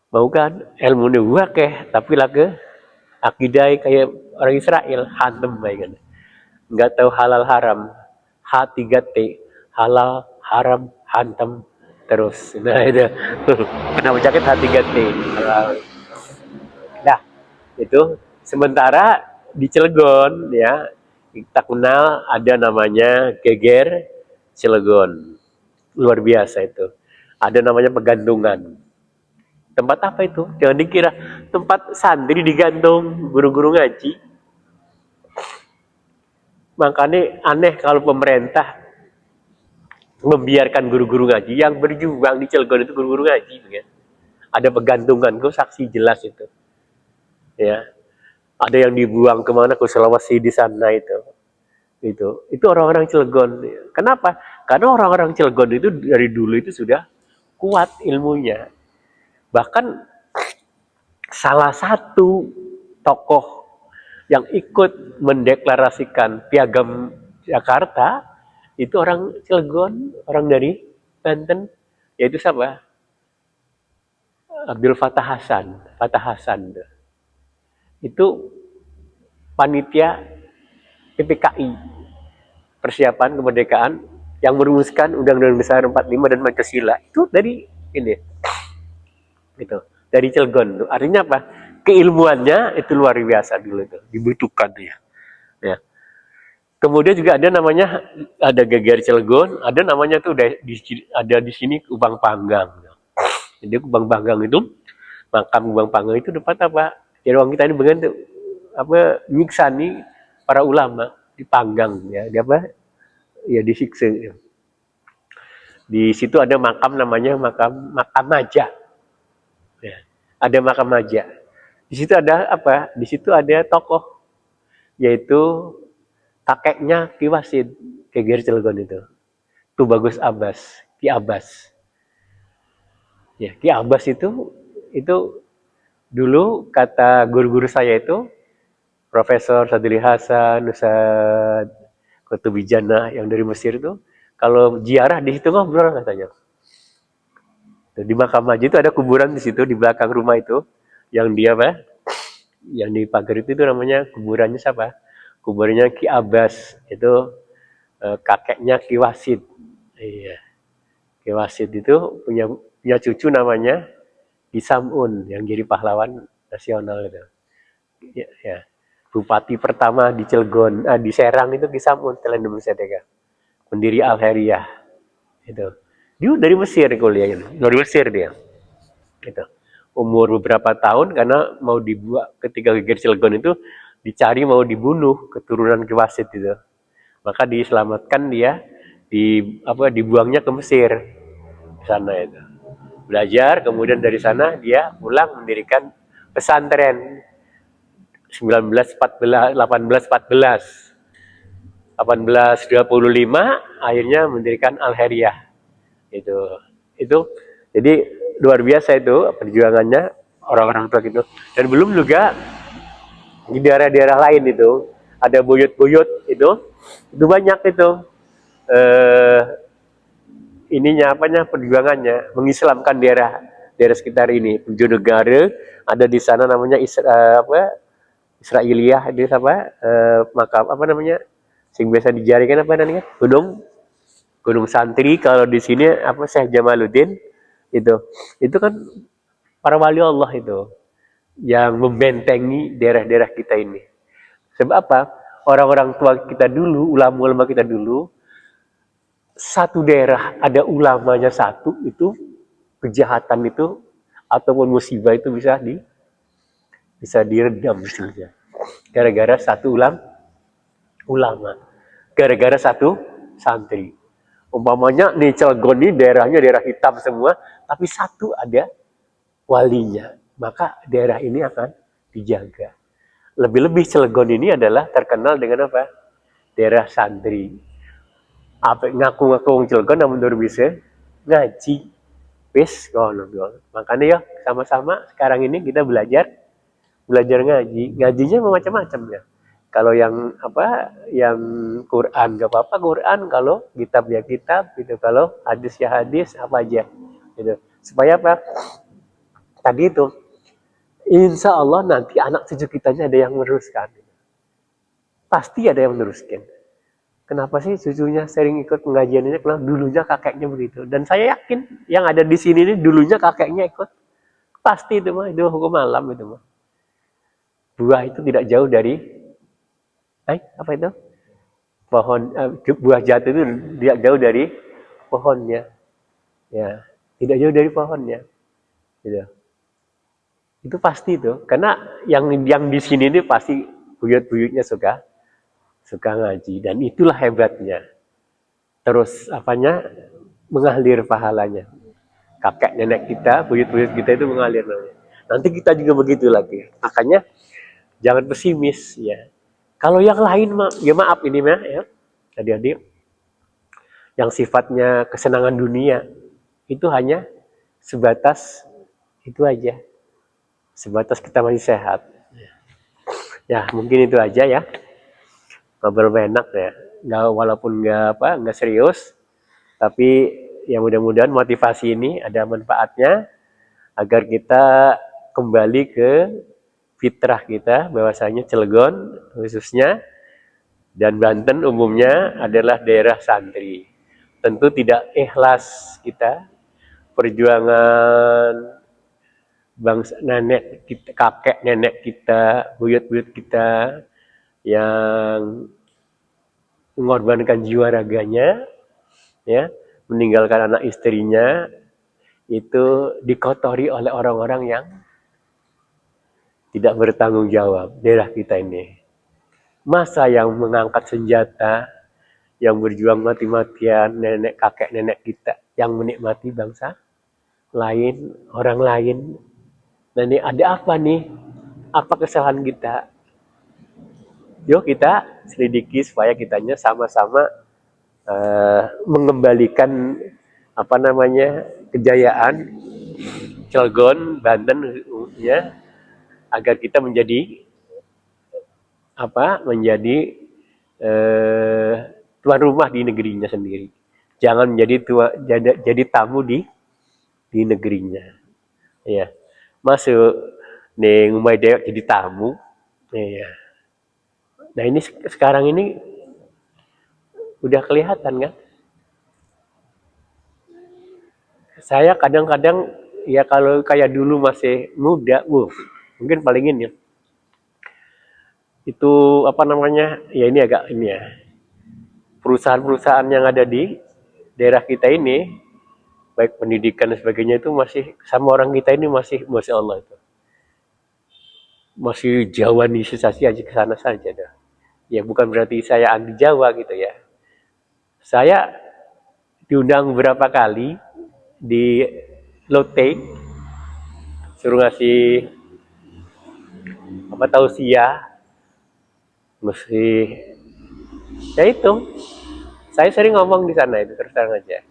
Mau kan ilmu nih wakeh, tapi laki akidahnya kayak orang Israel, hantem kan. Nggak tahu halal haram, H3T, halal haram hantem terus. Nah itu nama jaket H3T. Nah itu sementara di Cilegon ya kita kenal ada namanya Geger Cilegon, luar biasa itu. Ada namanya pegantungan. Tempat apa itu? Jangan dikira tempat santri digantung guru-guru ngaji. Makanya aneh kalau pemerintah membiarkan guru-guru ngaji yang berjuang di Cilegon itu guru-guru ngaji, ya. Ada pegantungan, gue saksi jelas itu. Ya, ada yang dibuang kemana ke Sulawesi di sana itu orang-orang Cilegon. Kenapa? Karena orang-orang Cilegon itu dari dulu itu sudah kuat ilmunya. Bahkan salah satu tokoh yang ikut mendeklarasikan Piagam Jakarta itu orang Cilegon, orang dari Banten, yaitu siapa? Abdul Fattah Hasan. Fattah Hasan itu panitia PPKI, persiapan kemerdekaan, yang merumuskan Undang-Undang Dasar 45 dan Pancasila itu dari ini, gitu, dari Cilegon. Artinya apa? Keilmuannya itu luar biasa dulu itu, dibutuhkan ya. Ya. Kemudian juga ada namanya, ada Geger Cilegon, ada namanya tuh ada di sini Kubang Panggang. Jadi Kubang Panggang itu, makam Kubang Panggang itu tempat apa? Jadi orang kita ini bagian tuh apa nyiksa nih para ulama dipanggang ya, di apa? Ya disiksa. Di situ ada makam namanya makam Maja. Ya. Ada makam Maja. Di situ ada apa? Di situ ada tokoh yaitu kakeknya Ki Wasid, Geger Cilegon itu. Bagus Abbas, Ki Abbas. Ya, Ki Abbas itu dulu kata guru-guru saya itu Profesor Sadili Hasan, Ustaz Kutubijana yang dari Mesir itu, kalau ziarah di situ ngobrol katanya. Di makam Maja itu ada kuburan di situ di belakang rumah itu, yang dia apa? Yang di pagar itu namanya kuburannya siapa? Kuburannya Ki Abbas, itu kakeknya Ki Wasid. Iya. Ki Wasid itu punya cucu namanya Ki Samun yang jadi pahlawan nasional itu. Ya. Bupati pertama di Cilegon, di Serang itu Ki Samun, Indonesia Tega. Pendiri Al-Heriyah. Itu. Dia dari Mesir kuliahnya. Dari Mesir dia. Gitu. Umur beberapa tahun karena mau dibuat ketika Geger Cilegon itu dicari mau dibunuh keturunan Ki Wasid itu. Maka diselamatkan dia dibuangnya ke Mesir sana itu. Belajar kemudian dari sana dia pulang mendirikan pesantren 1825 akhirnya mendirikan Al-Heriyah. Itu jadi luar biasa itu perjuangannya orang-orang tua gitu. Dan belum juga di daerah-daerah lain itu ada buyut-buyut itu banyak itu ininya perjuangannya mengislamkan daerah sekitar ini. Bojonegoro ada di sana namanya Israiliyah, di makam sing biasa dijarikan namanya Gunung Santri. Kalau di sini Syekh Jamaluddin itu kan para wali Allah itu yang membentengi daerah-daerah kita ini. Sebab apa? Orang-orang tua kita dulu, ulama-ulama kita dulu, satu daerah ada ulamanya satu itu kejahatan itu ataupun musibah itu bisa diredam misalnya. Gara-gara satu ulama, gara-gara satu santri. Umpamanya nih Cilegon ini daerahnya daerah hitam semua, tapi satu ada walinya, maka daerah ini akan dijaga. Lebih-lebih Cilegon ini adalah terkenal dengan apa? Daerah santri. Apa ngaku-ngaku wong Cilegon namun baru bisa ngaji. Wis ngono. Makanya ya sama-sama sekarang ini kita belajar ngaji. Ngajinya macam-macam ya. Kalau yang apa, yang Quran gak apa-apa Quran, kalau kitab ya kitab gitu, kalau hadis ya hadis, apa aja gitu. Supaya apa? Tadi itu insya Allah nanti anak cucu kitanya ada yang meneruskan. Pasti ada yang meneruskan. Kenapa sih cucunya sering ikut pengajian ini? Karena dulunya kakeknya begitu. Dan saya yakin yang ada di sini ini dulunya kakeknya ikut. Pasti itu mah, itu hukum alam itu mah. Buah itu tidak jauh dari apa itu? Pohon buah jatuh itu tidak jauh dari pohonnya. Ya, tidak jauh dari pohonnya. Gitu. Itu pasti itu. Karena yang di sini ini pasti buyut-buyutnya suka ngaji, dan itulah hebatnya. Terus apanya? Mengalir pahalanya. Kakek nenek kita, buyut-buyut kita itu mengalir namanya. Nanti kita juga begitu lagi. Makanya jangan pesimis ya. Kalau yang lain ya maaf ini mah ya. Adik-adik yang sifatnya kesenangan dunia itu hanya sebatas itu aja. Sebatas kita masih sehat. Ya, mungkin itu aja ya. Ngobrol enak ya. Walaupun nggak serius, tapi ya mudah-mudahan motivasi ini ada manfaatnya agar kita kembali ke fitrah kita, bahwasanya Cilegon khususnya dan Banten umumnya adalah daerah santri. Tentu tidak ikhlas kita perjuangan bangsa nenek kita, kakek nenek kita, buyut-buyut kita yang mengorbankan jiwa raganya, ya, meninggalkan anak istrinya, itu dikotori oleh orang-orang yang tidak bertanggung jawab. Daerah kita ini, masa yang mengangkat senjata, yang berjuang mati-matian, nenek kakek nenek kita yang menikmati bangsa lain, orang lain. Nah ini ada apa nih? Apa kesalahan kita? Yuk kita selidiki supaya kitanya sama-sama mengembalikan kejayaan Cilegon, Banten ya, agar kita menjadi tuan rumah di negerinya sendiri. Jangan jadi tamu di negerinya. Ya. Masuk nih ngumai dewek jadi tamu. Ya. Nah, ini sekarang ini udah kelihatan kan? Saya kadang-kadang ya kalau kayak dulu masih muda, mungkin paling ini itu ya ini agak ini ya, perusahaan-perusahaan yang ada di daerah kita ini, baik pendidikan dan sebagainya, itu masih sama orang kita ini masih Masya Allah itu masih Jawanisasi aja ke sana saja dah. Ya bukan berarti saya anti Jawa gitu ya. Saya diundang beberapa kali di Lotte, suruh ngasih tausiah, mesti ya itu. Saya sering ngomong di sana itu terus terang aja.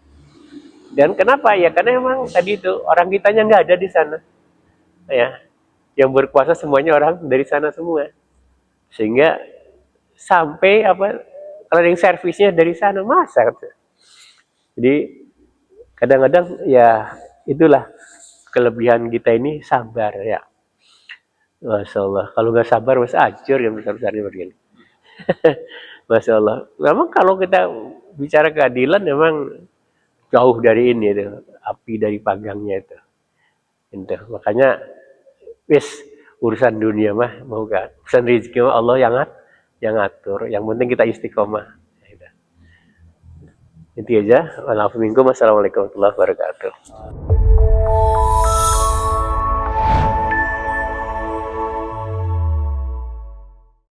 Dan kenapa ya? Karena emang tadi itu orang kitanya nggak ada di sana, ya. Yang berkuasa semuanya orang dari sana semua, sehingga sampai cleaning servisnya dari sana masa. Jadi kadang-kadang ya itulah kelebihan kita ini, sabar ya. Masya Allah. Kalau nggak sabar masih acur yang besar-besarnya begini. Masya Allah. Memang kalau kita bicara keadilan memang jauh dari ini itu, api dari panggangnya itu. Makanya urusan dunia mah mau gak, urusan rezeki mah Allah yang ngatur. Yang penting kita istiqomah. Itu aja. Assalamualaikum warahmatullahi wabarakatuh.